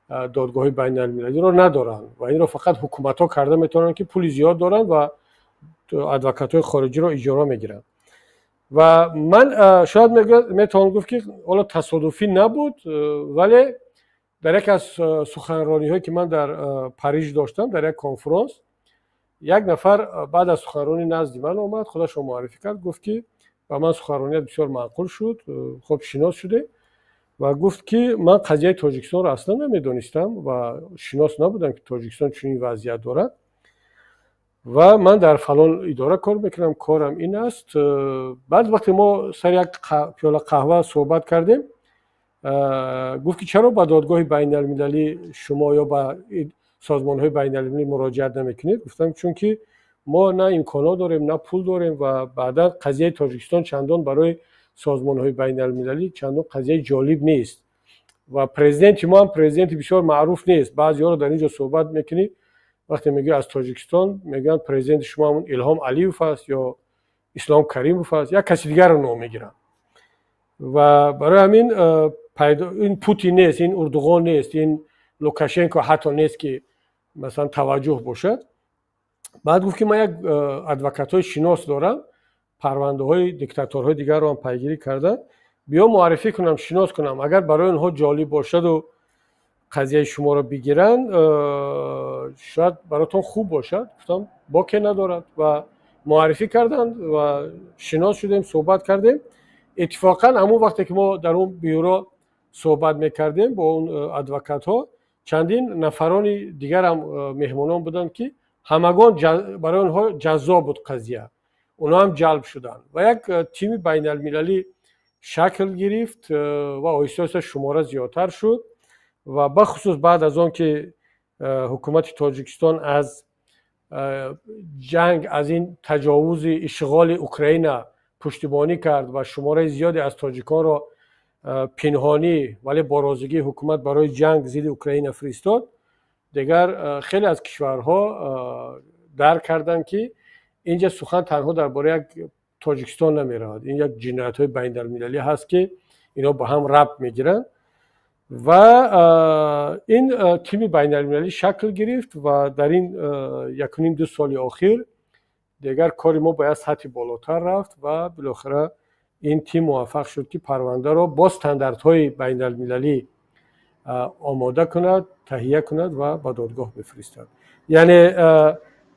دادگاه بین المللی را ندارند و این را فقط حکومت ها کرده میتونن که پول زیاد دارند و ادوکات های خارجی را اجاره میگیرند. و من شاید میتونم گفت که حالا تصادفی نبود، ولی در یک از سخنرانی هایی که من در پاریژ داشتم، در یک کنفرانس، یک نفر بعد از سخنرانی نزد من آمد، خودش رو معرفی کرد، گفت که و من سخنرانیت بسیار معقول شد، خب شناس شده و گفت که من قضیه تاجیکستان رو اصلا نمیدونستم و شناس نبودم که تاجیکستان چنین وضعیت دارد و من در فلان اداره کار میکنم، کارم این است. بعد وقتی ما سر یک پیاله قهوه صحبت کردیم، گفت که چرا به دادگاه بین المللی شما یا به سازمان های بین المللی مراجعت نمیکنید؟ گفتم چون که ما نه امکانات داریم نه پول داریم و بعدا قضیه تاجیکستان چندان برای سازمان های بین المللی چندان قضیه جالب نیست و پرزیدنت ما هم پرزیدنت بسیار معروف نیست. بعضی‌ها رو در اینجا صحبت میکنی، وقتی میگه از تاجیکستان میگن پرزیدنت شما همون الهام علیوف است یا اسلام کریموف است یا کسی دیگر رو نام میگیرن و برای همین این پوتین نیست، این اردوغان نیست، این لوکاشنکو حتی نیست که مثلا توجه باشد. بعد گفت که من یک ادوکات های شناس دارم، پرونده های دیکتاتورهای دیگر رو هم پیگیری کردن، بیا معرفی کنم، شناس کنم، اگر برای اونها جالب باشد و قضیه شما رو بگیرن شاید براتون خوب باشد. گفتم با که ندارد و معرفی کردن و شناس شدیم، صحبت کردیم. اتفاقا همون وقتی که ما در اون بیورو صحبت میکردیم با اون ادوکات ها، چندین نفرانی دیگر هم مهمانان بودن که همگان برای اونها جذاب بود قضیه، اونا هم جلب شدن و یک تیم بین المللی شکل گرفت و آهسته آهسته شماره زیادتر شد و بخصوص بعد از آن که حکومت تاجیکستان از جنگ، از این تجاوز اشغال اوکراین پشتیبانی کرد و شماره زیادی از تاجیکان را پنهانی ولی با رازگی حکومت برای جنگ ضد اوکراین فرستاد، دیگر خیلی از کشورها درک کردند که اینجا سخن تنها درباره یک تاجیکستان نمی‌رود، این یک جنایت‌های بین المللی هست که اینا با هم ربط میگیرن و این تیم بین المللی شکل گرفت و در این 1.5-2 سال اخیر دیگر کاری ما باید سطح بالاتر رفت و بالاخره این تیم موفق شد که پرونده را با استانداردهای بین المللی آماده کند، تهیه کند و به دادگاه بفرستد. یعنی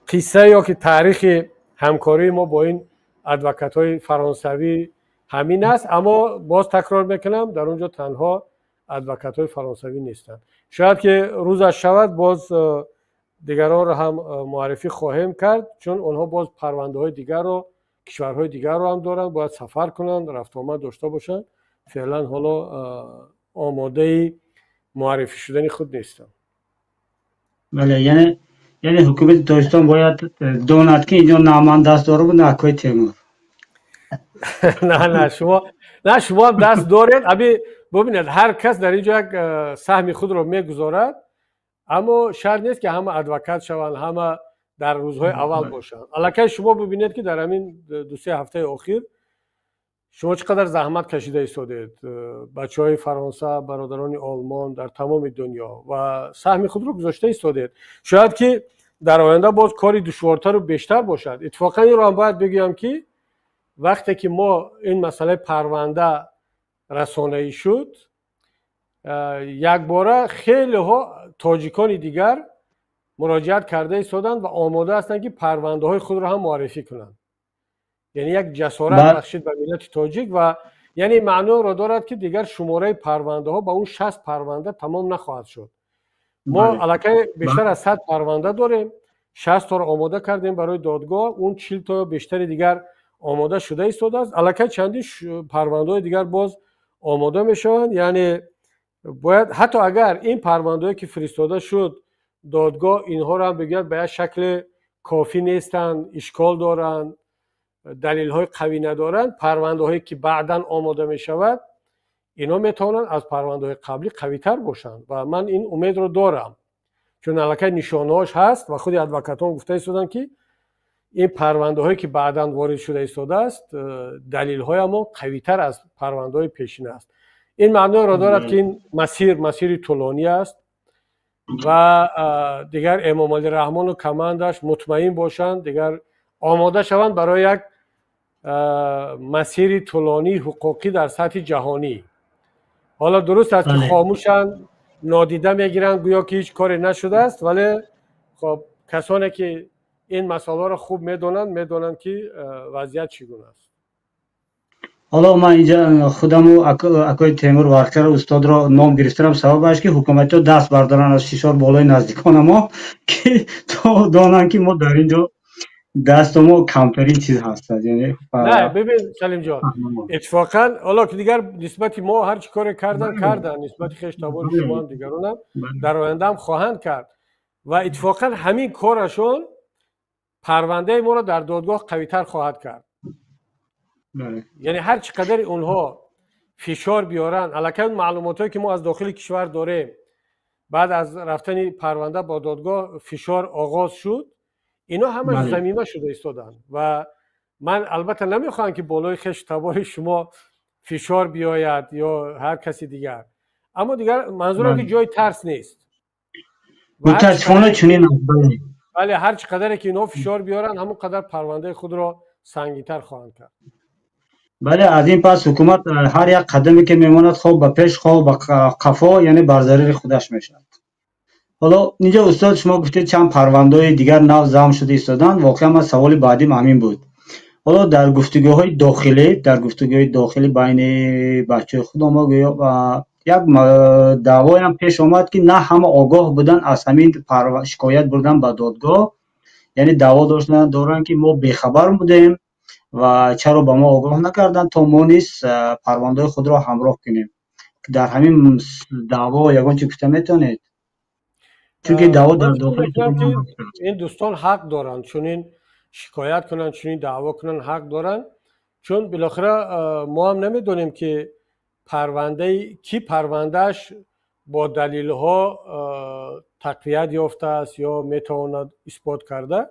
قصه یا که تاریخ همکاری ما با این ادوکات های فرانسوی همین است. اما باز تکرار میکنم در اونجا تنها ادوکات های فرانسوی نیستن. شاید که روزش شود باز دیگران رو هم معرفی خواهیم کرد، چون اونها باز پرونده های دیگر رو کشورهای دیگر رو هم دارن، باید سفر کنن، رفت آمد داشته باشن. فعلا حالا آماده معرفی شدن خود نیستم. بله، یعنی حکومت تاجیکستان باید داند که اینجا نامن دست داره بود نکوی تیمور. نه شما هم دست دارید. ابی ببینید هر کس در اینجا یک سهم خود رو میگذارد، اما شرط نیست که همه ادوکات شوند، همه در روزهای اول باشند. الکی شما ببینید که در همین 2-3 هفته اخیر شما چقدر زحمت کشیده ایستادید، بچهای فرانسه، برادران آلمان در تمام دنیا، و سهم خود رو گذاشته ایستادید. شاید که در آینده باز کاری دشوارتر و بیشتر باشد. اتفاقا این رو هم باید بگم که وقتی که ما این مسئله پرونده رسانه‌ای شد، یک باره خیلی ها تاجیکان دیگر مراجعت کرده ایستادند و آماده هستند که پرونده های خود را هم معرفی کنند. یعنی یک جسارت بخشید به ملت تاجیک، و یعنی معنی را دارد که دیگر شماره پرونده ها با اون 60 پرونده تمام نخواهد شد. ما الکی بیشتر از 100 پرونده داریم، 60 تا را آماده کردیم برای دادگاه، اون 40 تا بیشتر دیگر آماده شده ایستاده است. الکی چندی پرونده های دیگر باز آماده میشوند. یعنی باید حتی اگر این پرونده‌ای که فرستاده شد دادگاه اینها را هم بگید به یک شکل کافی نیستند، اشکال دارند، دلیل‌های قوی ندارند، پرونده‌هایی که بعداً آماده می‌شود اینا میتونن از پرونده‌های قبلی قوی‌تر باشند و من این امید رو دارم، چون الکی نشانه‌هاش هست و خود ادوکاتان گفته ایستادن که این پرونده‌هایی که بعداً وارد شده ایستاده است دلیل‌های ما قوی‌تر از پرونده‌های پیشین است. این معنی را دارد که این مسیر طولانی است و دیگر امام علی رحمان و کماندش مطمئن باشند، دیگر آماده شوند برای یک مسیر طولانی حقوقی در سطح جهانی. حالا درست است که خاموشن، نادیده میگیرن گویا که هیچ کاری نشده است، ولی خب کسانی که این مسئله را خوب میدونن که وضعیت چگونه است. حالا من اینجا خودمو اکای تیمور ورکر استاد را نام گرفتم سببش که حکومت ها دست بردارن از فشار بالای نزدیکان ما که تا دانن که ما در اینجا دست ما کمترین چیز هست. یعنی نه ببین سلیم جان، اتفاقا حالا که دیگر نسبت ما هر چی کار کردن نسبت خشتابان شما هم دیگران هم در آینده هم خواهند کرد و اتفاقا همین کارشون پرونده ما را در دادگاه قوی‌تر خواهد کرد. یعنی هر چقدر اونها فشار بیارن، الکی اون معلوماتی که ما از داخل کشور داریم بعد از رفتن پرونده با دادگاه فشار آغاز شد، اینا همه ضمیمه شده ایستادن و من البته نمیخوام که بالای خشت تبار شما فشار بیاید یا هر کسی دیگر، اما دیگر منظورم که جای ترس نیست. متاسفانه چنین است. ولی هر چقدر که اینا فشار بیارن همون قدر پرونده خود را سنگین‌تر خواهند کرد. بله، از این پس حکومت هر یک قدمی که میماند خوب به پیش خوب به قفا، یعنی بر ضرر خودش میشد. حالا اینجا استاد شما گفتید چند پرونده دیگر نو جمع شده ایستادن، واقعا من سوال بعدیم همین بود. حالا در گفتگوهای داخلی بین بچه خود ما یک دعوای هم پیش آمد که نه همه آگاه بودن از همین شکایت بردن به دادگاه، یعنی دعوا دارن که ما بیخبر بودیم و چرا با ما آگاه نکردن تا ما نیز پرونده خود را همراه کنیم. در همین دعوا یگان چی گفته میتونید؟ چون که دعوا در داخل این دوستان حق دارن، چون این شکایت کنن، چون این دعوا کنن حق دارن، چون بالاخره ما هم نمیدونیم که پروندهش با دلیل ها تقویت یافته است یا میتواند اثبات کرده،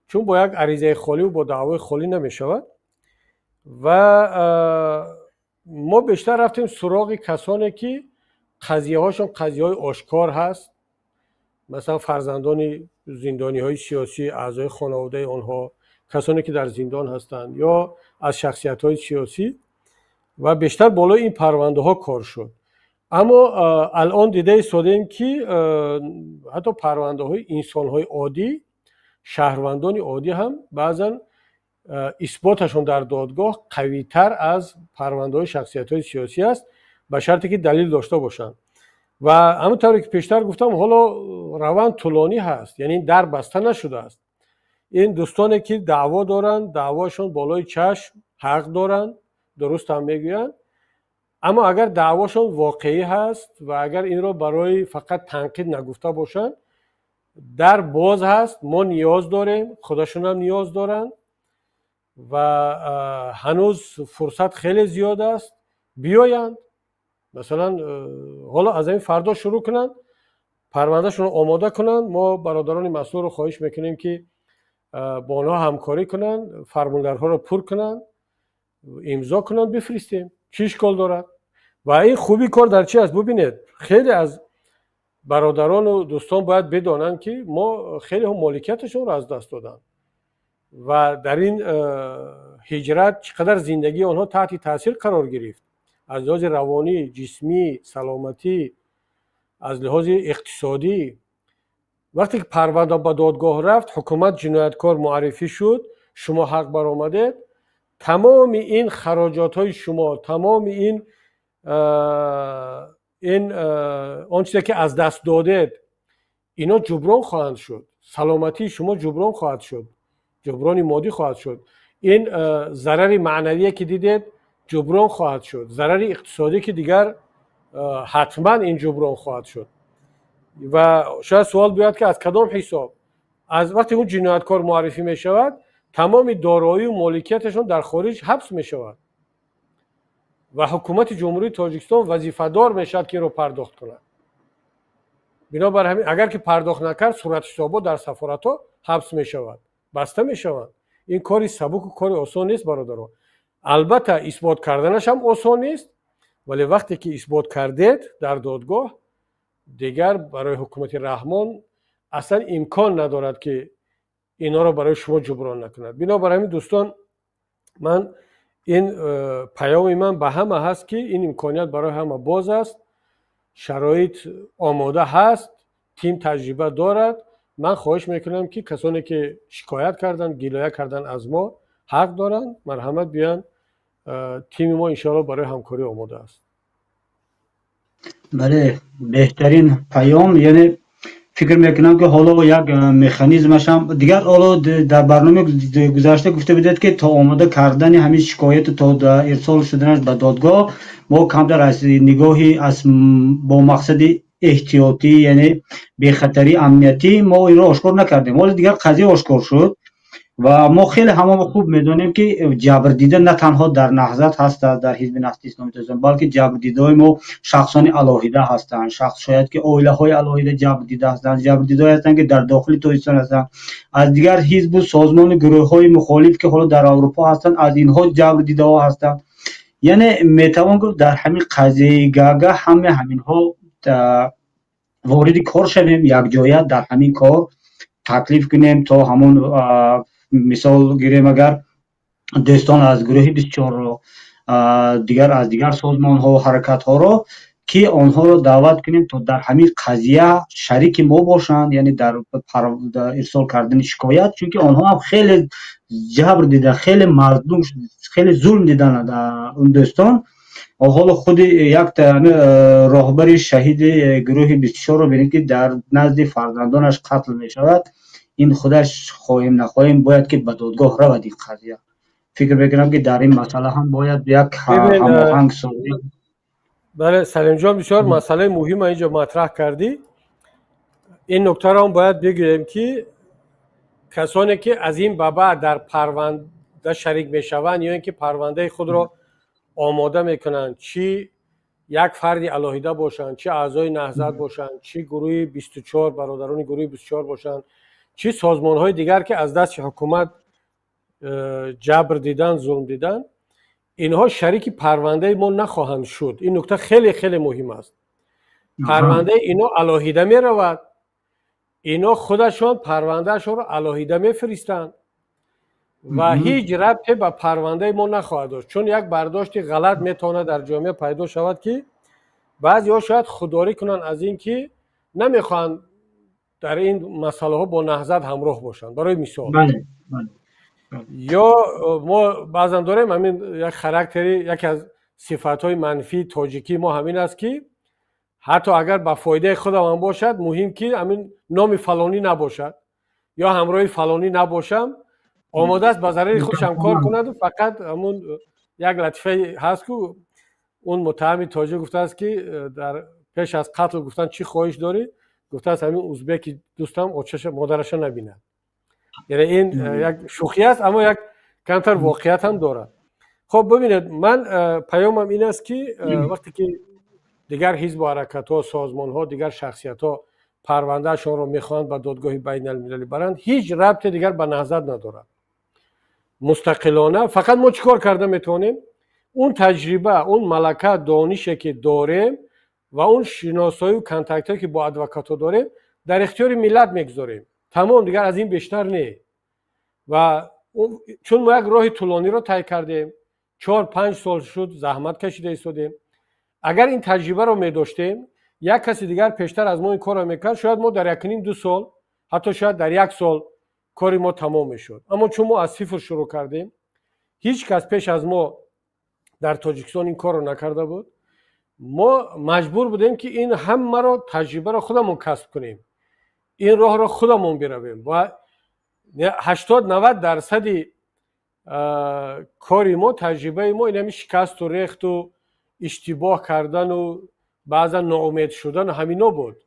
چون با یک عریضه خالی و با دعوای خالی نمیشود. و ما بیشتر رفتیم سراغ کسانی که قضیه هاشون قضیه های آشکار هست، مثلا فرزندان زندانی های سیاسی، اعضای خانواده آنها، کسانی که در زندان هستند یا از شخصیت های سیاسی، و بیشتر بالای این پرونده ها کار شد. اما الان دیده ایستادیم که حتی پرونده های انسان های عادی، شهروندان عادی هم بعضا اثباتشون در دادگاه قوی‌تر از پرونده‌های شخصیت‌های سیاسی است، به شرطی که دلیل داشته باشند. و همونطوری که پیشتر گفتم حالا روند طولانی هست، یعنی در بسته نشده است. این دوستانی که دعوا دارن دعواشون بالای چشم حق دارن، درست هم میگوین، اما اگر دعواشون واقعی هست و اگر این رو برای فقط تنقید نگفته باشن، در باز هست، ما نیاز داریم، خودشون هم نیاز دارن و هنوز فرصت خیلی زیاد است، بیایند مثلا حالا از این فردا شروع کنن، پروندهشون رو آماده کنن. ما برادران مسئول رو خواهش میکنیم که با آنها همکاری کنن، فرمانده‌ها رو پر کنن، امضا کنن، بفرستیم. چه اشکال دارد؟ و این خوبی کار در چی است؟ ببینید خیلی از برادران و دوستان باید بدانند که ما خیلی هم مالکیتشون رو از دست دادن و در این هجرت چقدر زندگی آنها تحت تاثیر قرار گرفت، از لحاظ روانی، جسمی، سلامتی، از لحاظ اقتصادی. وقتی که پرونده به دادگاه رفت، حکومت جنایتکار معرفی شد، شما حق برآمده، تمام این خراجات های شما، تمام این آن چیزی که از دست دادید، اینا جبران خواهند شد. سلامتی شما جبران خواهد شد، جبران مادی خواهد شد. این ضرر معنوی که دیدید جبران خواهد شد. ضرر اقتصادی که دیگر حتما این جبران خواهد شد. و شاید سوال بیاد که از کدام حساب؟ از وقتی اون جنایتکار معرفی می شود، تمام دارایی و مالکیتشون در خارج حبس می شود و حکومت جمهوری تاجیکستان وظیفه دار می شود که این رو پرداخت کنند. بنابر همین اگر که پرداخت نکرد، صورت حسابات در سفارت‌ها حبس می شود، بسته می شود. این کاری سبک و کاری آسان نیست برادران. البته اثبات کردنش هم آسان نیست، ولی وقتی که اثبات کردید در دادگاه، دیگر برای حکومت رحمان اصلا امکان ندارد که اینا رو برای شما جبران نکند. بنابر همین دوستان، من این پیام من به همه هست که این امکانیت برای همه باز است، شرایط آماده هست، تیم تجربه دارد. من خواهش میکنم که کسانی که شکایت کردن، گلایه کردن از ما، حق دارن، مرحمت بیان. تیم ما انشاءالله برای همکاری آماده است. بله، بهترین پیام. یعنی فکر میکنم که حالا یک مکانیزمش هم دیگر، حالا در برنامه گذشته گفته بودید که تا آماده کردن همین شکایت تا ارسال شدنش به دادگاه، ما کمتر از نگاهی از با مقصد احتیاطی، یعنی به خطری امنیتی، ما این را آشکار نکردیم. ولی دیگر قضیه آشکار شد و ما خیلی همه خوب میدونیم که جبر دیده نه تنها در نهضت هست، در حزب نفتی اسلامی تاجیکستان، بلکه جبر دیده های ما شخصان علاهیده هستند، شخص شاید که اوله های علاهیده جبر دیده هستند، جبر دیده هستند که در داخل تاجیکستان هستند، از دیگر حزب و سازمان گروه های مخالف که حالا در اروپا هستند، از اینها جبر دیده ها هستند. یعنی میتوان گفت در همین قضیه گاگا همین ها وارد کار شویم، یک جایت در همین کار تکلیف کنیم تا همون مثال گیریم، اگر دوستان از گروه 24 رو دیگر از دیگر سازمان ها و حرکت ها رو که آنها رو دعوت کنیم تا در همین قضیه شریک ما باشند، یعنی در ارسال کردن شکایت، چون که آنها هم خیلی جبر دیدن، خیلی مظلوم، خیلی ظلم دیدن اون دوستان. و حالا خود یک راهبر شهید گروه 24 رو ببینید که در نزد فرزندانش قتل می شود. این خودش خواهیم نخواهیم باید که به دادگاه رود این قضیه. فکر میکنم که در این مسئله هم باید یک هماهنگ سازی. بله سلیم جان، بسیار مسئله مهم اینجا مطرح کردی. این نکته را هم باید بگویم که کسانی که از این به بعد در پرونده شریک میشوند یا اینکه پرونده خود را آماده میکنند، چی یک فردی علاهیده باشند، چی اعضای نهضت باشند، چی گروه 24 برادران گروه 24 باشند، چی سازمان های دیگر که از دست حکومت جبر دیدن، ظلم دیدن، اینها شریک پرونده ما نخواهند شد. این نکته خیلی خیلی مهم است. پرونده اینا علاهیده می رود، اینا خودشان پروندهشان را علاهیده می فرستند و هیچ ربطی به پرونده ما نخواهد داشت. چون یک برداشت غلط میتونه در جامعه پیدا شود که بعضی ها شاید خودداری کنن از این که نمیخوان در این مسئله ها با نهضت همراه باشند. برای مثال یا ما بعضا داریم همین یک خاراکتری، یکی از صفات‌های منفی تاجیکی ما همین است که حتی اگر با فایده خودم هم باشد، مهم که همین نام فلانی نباشد یا همراه فلانی نباشم، آماده است با ضرر خودش هم کار کند. و فقط همون یک لطیفه هست که اون متهم تاجیک گفته است که در پیش از قتل گفتن چی خواهش داری؟ گفته است همین ازبکی دوستم آتش مادرش نبیند. یعنی این یک شوخی است اما یک کمتر واقعیت هم دارد. خب ببینید، من پیامم این است که وقتی که دیگر حزب و حرکت‌ها، سازمان‌ها، دیگر شخصیت‌ها پروندهشان را می‌خواهند به دادگاه بین المللی برند، هیچ ربط دیگر به نهضت ندارد. مستقلانه فقط ما چیکار کرده میتونیم؟ اون تجربه، اون ملکه، دانشی که داریم و اون شناسایی و کانتاکتایی که با ادوکات‌ها داریم در اختیار ملت میگذاریم. تمام، دیگر از این بیشتر نه. و چون ما یک راه طولانی رو طی کردیم، 4-5 سال شد زحمت کشیده ایستادیم. اگر این تجربه رو می داشتیم، یک کسی دیگر پیشتر از ما این کار رو میکرد، شاید ما در 1.5-2 سال، حتی شاید در 1 سال کاری ما تمام میشد. اما چون ما از صفر شروع کردیم، هیچ کس پیش از ما در تاجیکستان این کار رو نکرده بود، ما مجبور بودیم که این همه رو تجربه رو خودمون کسب کنیم، این راه رو خودمون برویم و 80-90% کاری ما، تجربه ما، این همین شکست و ریخت و اشتباه کردن و بعضا ناامید شدن همینا بود.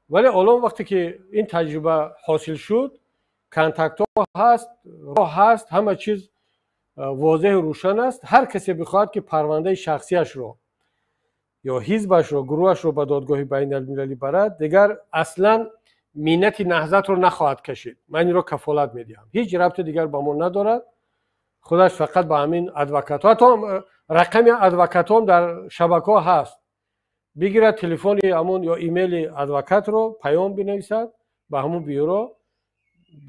ولی الان وقتی که این تجربه حاصل شد، کانتاکت ها هست، راه هست، همه چیز واضح و روشن است. هر کسی بخواهد که پرونده شخصیش رو یا حزبش رو، گروهش رو به دادگاه بین المللی برد، دیگر اصلا مینت نهضت رو نخواهد کشید. من این رو کفالت میدهم. هیچ ربط دیگر با ما ندارد. خودش فقط با همین ادوکات ها، حتی رقم ادوکات هم در شبکه ها هست، بگیره تلفن همون یا ایمیل ادوکات رو پیام بنویسد به همون بیورو،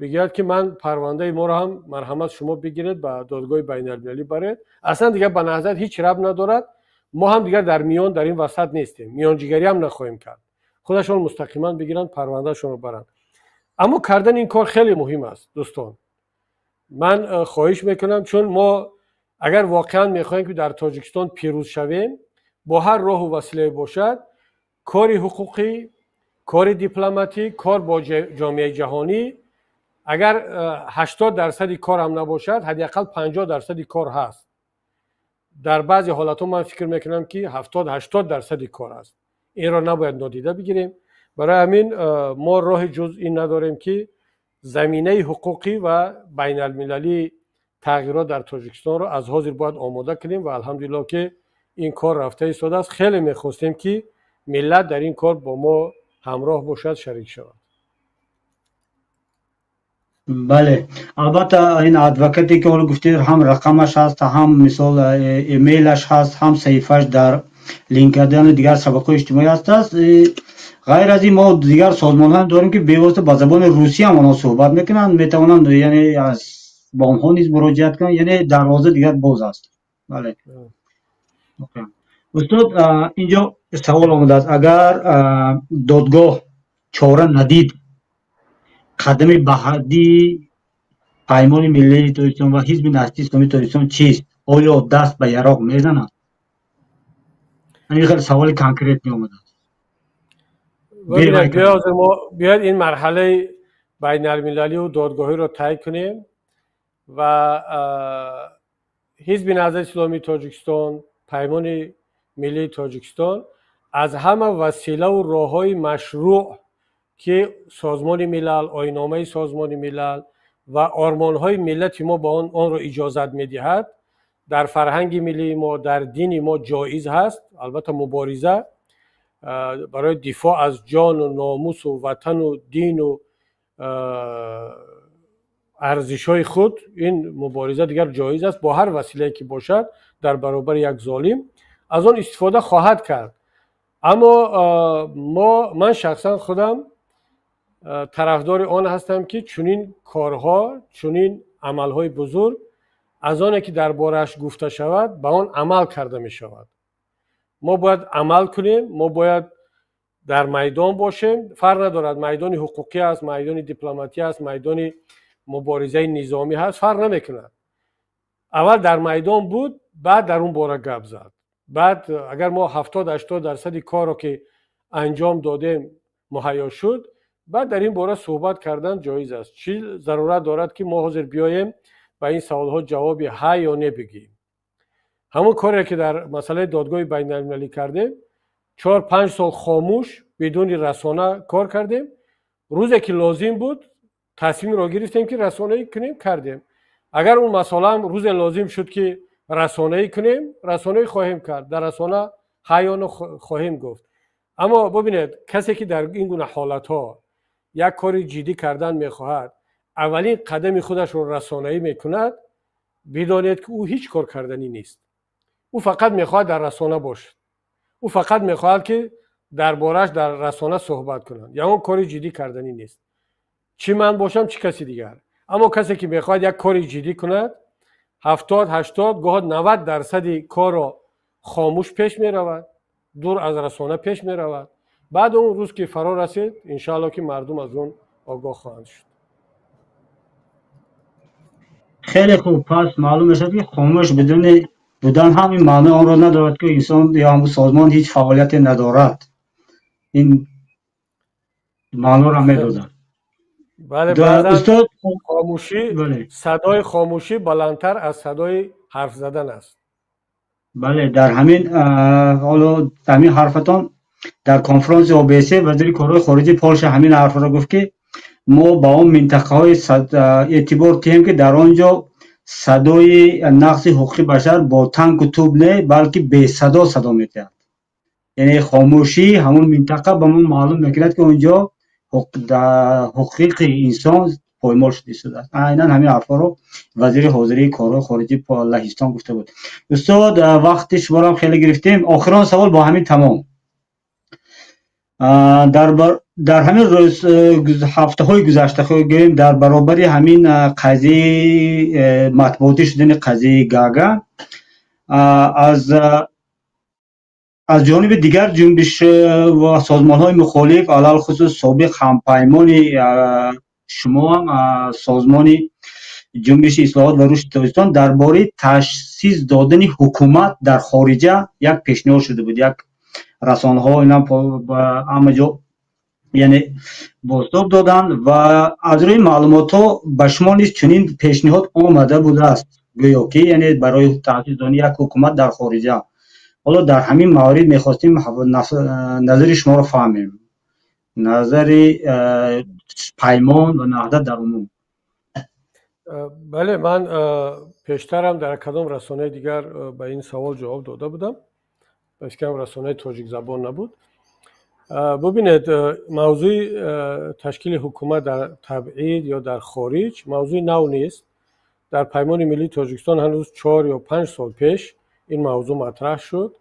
بگید که من پرونده ما رو هم مرحمت شما بگیرید به دادگاه بین المللی برید. اصلا دیگه به نهضت هیچ ربط ندارد. ما هم دیگر در میان، در این وسط نیستیم، میانجیگری هم نخواهیم کرد. خودشون مستقیما بگیرن پروندهشون رو برن. اما کردن این کار خیلی مهم است دوستان. من خواهش میکنم، چون ما اگر واقعا میخوایم که در تاجیکستان پیروز شویم، با هر راه و وسیله باشد، کار حقوقی، کار دیپلماتیک، کار با جامعه جهانی، اگر 80% کار هم نباشد، حداقل 50% کار هست. در بعضی حالتها من فکر میکنم که 70-80% کار است. این را نباید نادیده بگیریم. برای همین ما راه جز این نداریم که زمینه حقوقی و بین المللی تغییرات در تاجیکستان رو از حاضر باید آماده کنیم و الحمدلله که این کار رفته ایستاده است. خیلی میخواستیم که ملت در این کار با ما همراه باشد، شریک شود. بله، البته این ادوکاتی که اون گفتید هم رقمش هست، هم مثال ایمیلش هست، هم صحیفش در لینکدین دیگر شبکه اجتماعی است. غیر از این ما دیگر سازمان ها داریم که به واسطه با زبان روسی هم اونا صحبت میکنن، میتونن یعنی از با اونها نیز مراجعت کنن، یعنی دروازه دیگر باز است. بله. استاد اینجا سوال آمده است، اگر دادگاه چاره ندید، قدم بعدی پیمان ملی تاجیکستان و حزب نهضتی اسلامی تاجیکستان چیست؟ آیا دست به یراق میزنند؟ این خیلی سوال کانکریت می اومده است. بیاید این مرحله بین المللی و دادگاهی رو طی کنیم و حزب نهضت اسلامی تاجیکستان، پیمان ملی تاجیکستان از همه وسیله و راههای مشروع که سازمان ملل، آیین‌نامه سازمان ملل و آرمان‌های ملت ما با آن را اجازت می‌دهد، در فرهنگ ملی ما، در دین ما جایز هست. البته مبارزه برای دفاع از جان و ناموس و وطن و دین و ارزش‌های خود، این مبارزه دیگر جایز است با هر وسیله‌ای که باشد در برابر یک ظالم. از آن استفاده خواهد کرد. اما من شخصا خودم طرفدار آن هستم که چنین کارها، چنین عملهای بزرگ از آنه که دربارش گفته شود به آن عمل کرده می شود. ما باید عمل کنیم، ما باید در میدان باشیم. فرق ندارد میدان حقوقی است، میدان دیپلماتی است، میدان مبارزه نظامی هست فرق نمیکنه. اول در میدان بود، بعد در اون باره گپ زد. بعد اگر ما 70-80% کار رو که انجام دادیم مهیا شد، بعد در این باره صحبت کردن جایز است. چی ضرورت دارد که ما حاضر بیاییم و این سوالها جواب های یا نه بگیم؟ همون کاری که در مسئله دادگاه بین المللی کردیم، 4-5 سال خاموش بدون رسانه کار کردیم. روزی که لازم بود تصمیم را گرفتیم که رسانه‌ای کنیم، کردیم. اگر اون مسئله هم روز لازم شد که رسانه‌ای کنیم، رسانه‌ای خواهیم کرد، در رسانه حیان خواهیم گفت. اما ببینید کسی که در این گونه حالت‌ها یک کاری جدی کردن می‌خواهد، اولین قدم خودش رو رسانه‌ای می‌کند، بدانید که او هیچ کار کردنی نیست. او فقط می‌خواهد در رسانه باشد. او فقط می‌خواهد که دربارش در رسانه صحبت کنند. یا اون کاری جدی کردنی نیست. چی من باشم چی کسی دیگر. اما کسی که می‌خواهد یک کاری جدی کند، 70-80 گاه 90% کار را خاموش پیش می‌رود، دور از رسانه پیش می‌رود. بعد اون روز که فرا رسید انشالله که مردم از اون آگاه خواهند شد. خیلی خوب. پس معلوم شد که خاموش بدون بودن همین معنی آن را ندارد که انسان یا همون سازمان هیچ فعالیت ندارد. این معنی را می‌دادند. بله، بعداً استاد خاموشی، بله صدای خاموشی بلندتر از صدای حرف زدن است. بله در همین حالا همین حرفتان در کنفرانس OBSE وزیر کارهای خارجه پولش همین حرف را گفت که ما با اون منطقه های اعتبار دهیم که در آنجا صدای نقض حقوق بشر با تنگ و توپ نه بلکه به صدا میتهد. یعنی خاموشی همون منطقه به ما معلوم میکند که اونجا حقوق انسان پایمال شده است. عیناً همین حرفا رو وزیر حاضری کارهای خارجه لهستان گفته بود. استاد وقت شما رو خیلی گرفتیم. آخرین سوال با همین تمام. در همین هفته های گذشته خواهیم در برابر همین قضیه مطبوعاتی شدن قضیه گاگا از جانب دیگر جنبش و سازمان های مخالف علل خصوص سابق همپیمان شما سازمان جنبش اصلاحات و رشد تاجیکستان درباره تشخیص دادن حکومت در خارجه یک پیشنهاد شده بود. یک رسانه ها اینا با همه جا یعنی بازتاب دادن و از روی معلومات ها به شما نیز چنین پیشنهاد آمده بوده است گویا که یعنی برای تأسیس دادن یک حکومت در خارجه. حالا در همین موارد میخواستیم نظر شما رو فهمیم، نظر پیمان و نهضت در عموم. بله، من پیشترم در کدام رسانه دیگر به این سوال جواب داده بودم، بس که رسانه تاجیک زبان نبود. ببینید موضوع تشکیل حکومت در تبعید یا در خارج موضوع نو نیست. در پیمان ملی تاجیکستان هنوز 4 یا 5 سال پیش این موضوع مطرح شد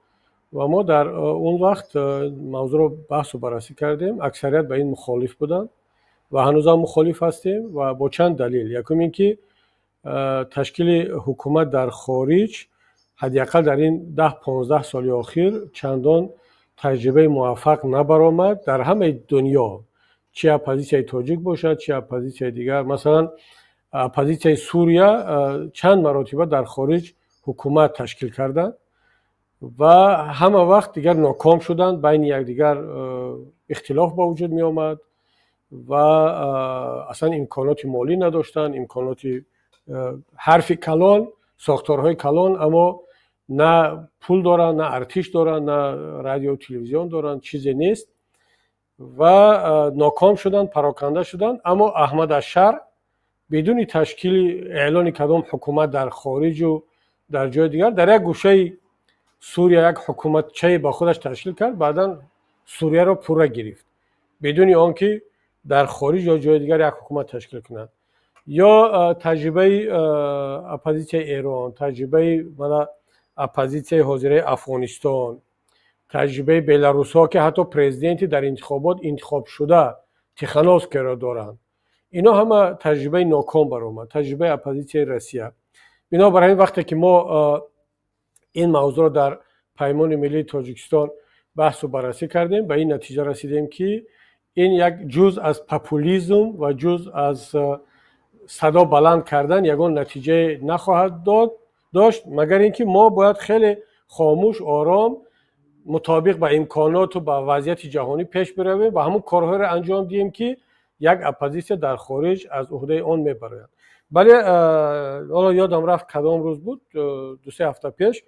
و ما در اون وقت موضوع رو بحث و بررسی کردیم. اکثریت به این مخالف بودن و هنوز هم مخالف هستیم و با چند دلیل. یکم این که تشکیل حکومت در خارج حداقل در این 10-15 سال اخیر چندان تجربه موفق نبرآمد در همه دنیا، چه اپوزیسیون تاجیک باشد چه اپوزیسیون دیگر. مثلا اپوزیسیون سوریه چند مرتبه در خارج حکومت تشکیل کردند و همه وقت دیگر ناکام شدند، بین یکدیگر اختلاف با وجود می آمد و اصلا امکانات مالی نداشتند، امکانات حرف کلان، ساختارهای کلان، اما نه پول دارن، نه ارتش دارن، نه رادیو و تلویزیون دارن، چیزی نیست و ناکام شدن، پراکنده شدن. اما احمد اشر بدون تشکیل اعلان کدام حکومت در خارج و در جای دیگر در یک گوشه سوریه یک حکومت چه با خودش تشکیل کرد، بعدا سوریه را پوره گرفت بدون آنکه در خارج یا جای دیگر یک حکومت تشکیل کند. یا تجربه اپوزیسیون ایران، تجربه اپوزیسیون حاضره افغانستان، تجربه بلاروس ها که حتی پرزیدنتی در انتخابات انتخاب شده تخلص کرده دارند، اینا همه تجربه ناکام برآمد، تجربه اپوزیسیون روسیه. بنابراین وقتی که ما این موضوع رو در پیمان ملی تاجیکستان بحث و بررسی کردیم به این نتیجه رسیدیم که این یک جزء از پاپولیسم و جزء از صدا بلند کردن یگان نتیجه نخواهد داشت، مگر اینکه ما باید خیلی خاموش آرام مطابق با امکانات و با وضعیت جهانی پیش برویم و همون کارها را انجام دهیم که یک اپوزیسیون در خارج از عهده آن میبراید. ولی حالا یادم رفت کدام روز بود، 2-3 هفته پیش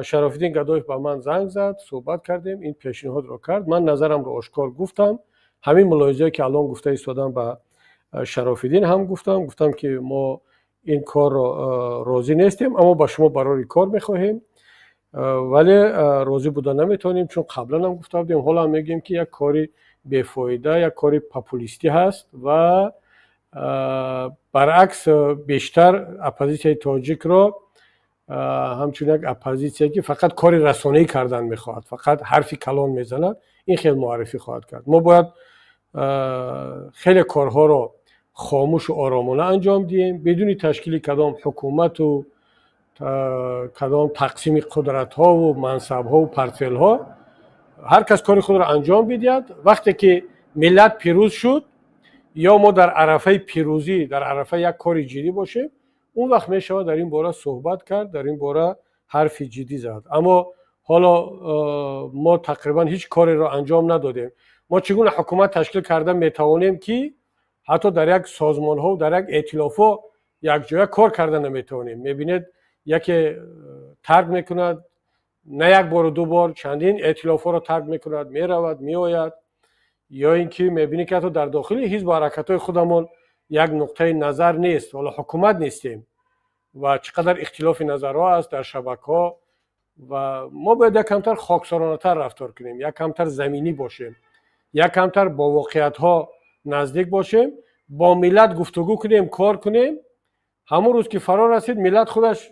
شرافالدین گدایف با من زنگ زد، صحبت کردیم، این پیشنهاد رو کرد. من نظرم رو آشکار گفتم، همین ملاحظه‌ای که الان گفته ایستادم با شرافالدین هم گفتم که ما این کار رو راضی نیستیم، اما با شما برای کار میخواهیم، ولی راضی بودن نمیتونیم، چون قبلا هم گفته بودیم، حالا هم میگیم که یک کاری بیفایده، یک کاری پاپولیستی هست و برعکس بیشتر اپوزیسیون تاجیک رو همچون یک اپوزیسیون که فقط کاری رسانه‌ای کردن میخواد، فقط حرفی کلان میزند، این خیلی معرفی خواهد کرد. ما باید خیلی کارها رو خاموش و آرامانه انجام دهیم بدون تشکیل کدام حکومت و کدام تقسیم قدرت ها و منصب ها و پرتفل ها. هر کس کاری خود را انجام بدهد. وقتی که ملت پیروز شد یا ما در عرفه پیروزی، در عرفه یک کاری جدی باشه، اون وقت می شود در این باره صحبت کرد، در این باره حرف جدی زد. اما حالا ما تقریبا هیچ کاری را انجام ندادیم. ما چگونه حکومت تشکیل کرده می توانیم که حتی در یک سازمان ها و در یک ائتلاف ها یک جای کار کردن نمی توانیم. می بینید یکی ترک میکند، نه یک بار و دو بار، چندین ائتلاف ها را ترک میکند، می رود می آید، یا اینکه میبینی که حتی در داخل حزب و حرکت های خودمون یک نقطه نظر نیست. حالا حکومت نیستیم و چقدر اختلاف نظرها است در شبکه ها و ما باید یک کمتر خاکسارانه تر رفتار کنیم، یک کمتر زمینی باشیم، یک کمتر با واقعیت ها نزدیک باشیم، با ملت گفتگو کنیم، کار کنیم. همون روز که فرار رسید ملت خودش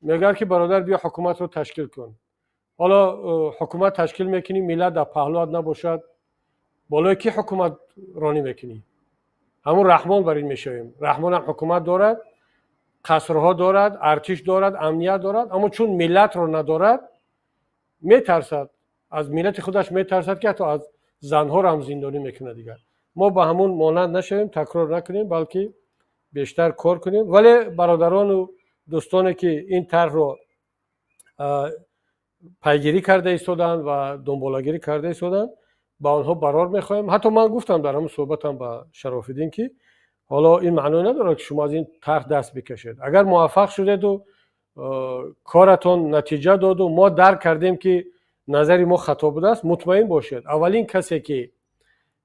میگه که برادر بیا حکومت رو تشکیل کن. حالا حکومت تشکیل میکنی، ملت در پهلوت نباشد، بالای کی حکومت رانی میکنی؟ همون رحمان بر این میشویم. رحمان هم حکومت دارد، قصرها دارد، ارتش دارد، امنیت دارد، اما چون ملت رو ندارد میترسد، از ملت خودش میترسد که حتی از زنها رو هم زندانی میکنه دیگر. ما با همون مانند نشویم، تکرار نکنیم، بلکه بیشتر کار کنیم. ولی برادران و دوستانی که این طرح رو پیگیری کرده ایستادن و دنبالگیری کرده ایستادن، با آنها برار میخوایم. حتی من گفتم در همون صحبتم با شرافالدین که حالا این معنی نداره که شما از این طرح دست بکشید. اگر موفق شدید و کارتون نتیجه داد و ما درک کردیم که نظری ما خطا بوده است، مطمئن باشید اولین کسی که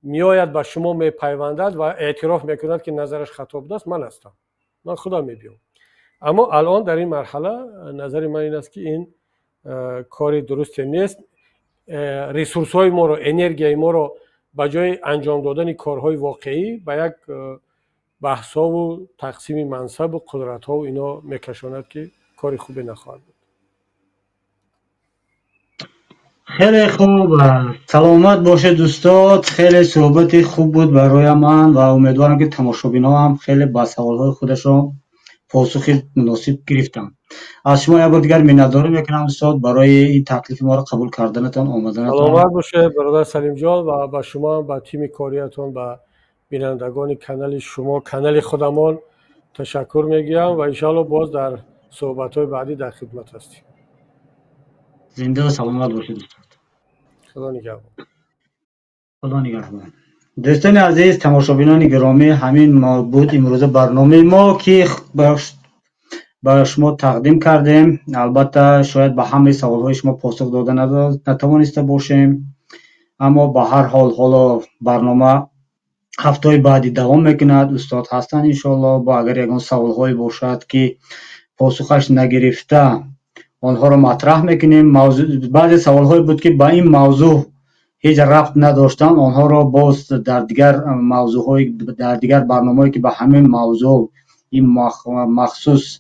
میآید با شما میپیوندد و اعتراف میکند که نظرش خطا بوده است من هستم، من خودم میبینم. اما الان در این مرحله نظر من این است که این کار درست نیست. ریسورس های ما رو، انرژی ما رو به جای انجام دادن کارهای واقعی به یک بحث ها و تقسیم منصب و قدرت ها و اینا میکشاند که کاری خوبی نخواهد بود. خیلی خوب، سلامت باشه دوستان. خیلی صحبت خوب بود برای من و امیدوارم که تماشابینا هم خیلی با سوالهای خودشون پاسخ مناسب گرفتن. از شما یک بار دیگر منتظر میکنم استاد برای این تکلیف ما رو قبول کردنتان، آمدنتان. سلامت باشه برادر سلیم جان و با شما با تیم کاریتون و بینندگان کانال شما، کانال خودمان تشکر میگم و انشالله باز در صحبت‌های بعدی در خدمت هستیم. زنده و سلامت باشید استاد. خدا نگهدار. خدا نگهدار. دوستان عزیز، تماشابینان گرامی، همین ما بود امروز برنامه ما که برای شما تقدیم کردیم. البته شاید به همه سوالهای شما پاسخ داده نتوانسته باشیم، اما به هر حال حالا برنامه هفته بعدی دوام میکند. استاد هستند انشالله. با اگر یگان سوالهایی باشد که پاسخش نگرفته آنها را مطرح میکنیم. بعضی سوالهایی بود که با این موضوع هیچ ربط نداشتن، آنها را باز در دیگر موضوعهای، در دیگر برنامه‌ای که به همین موضوع این مخصوص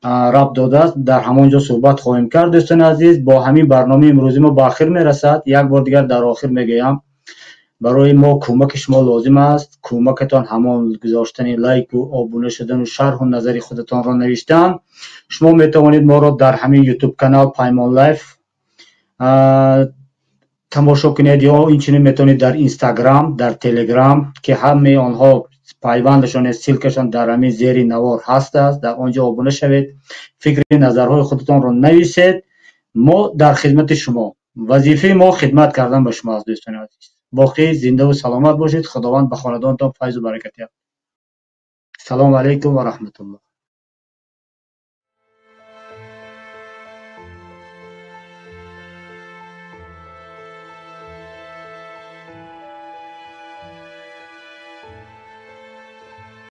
ربط داده است در همانجا صحبت خواهیم کرد. دوستان عزیز، با همین برنامه امروزی ما به آخر میرسد. یک بار دیگر در آخر میگویم برای ما کمک شما لازم است. کمکتان همان گذاشتن لایک و آبونه شدن و شرح و نظر خودتان را نوشتن. شما میتوانید ما را در همین یوتیوب کانال پیمان لایف تماشا کنید یا اینچنین میتونید در اینستاگرام، در تلگرام که همه آنها пайвандашон силкашон дар ҳамин зери навор ҳастааст. дар он ҷо обуна шавед, фикри назарҳои худатонро нависед. мо дар хидмати шумо. вазифаи мо хидмат кардан ба шумо аст. дӯстони азиз, боқӣ зиндаву саломат бошед. худованд ба хонадонатон файзу баракат диҳад. салому алайкум ва раҳматуллоh.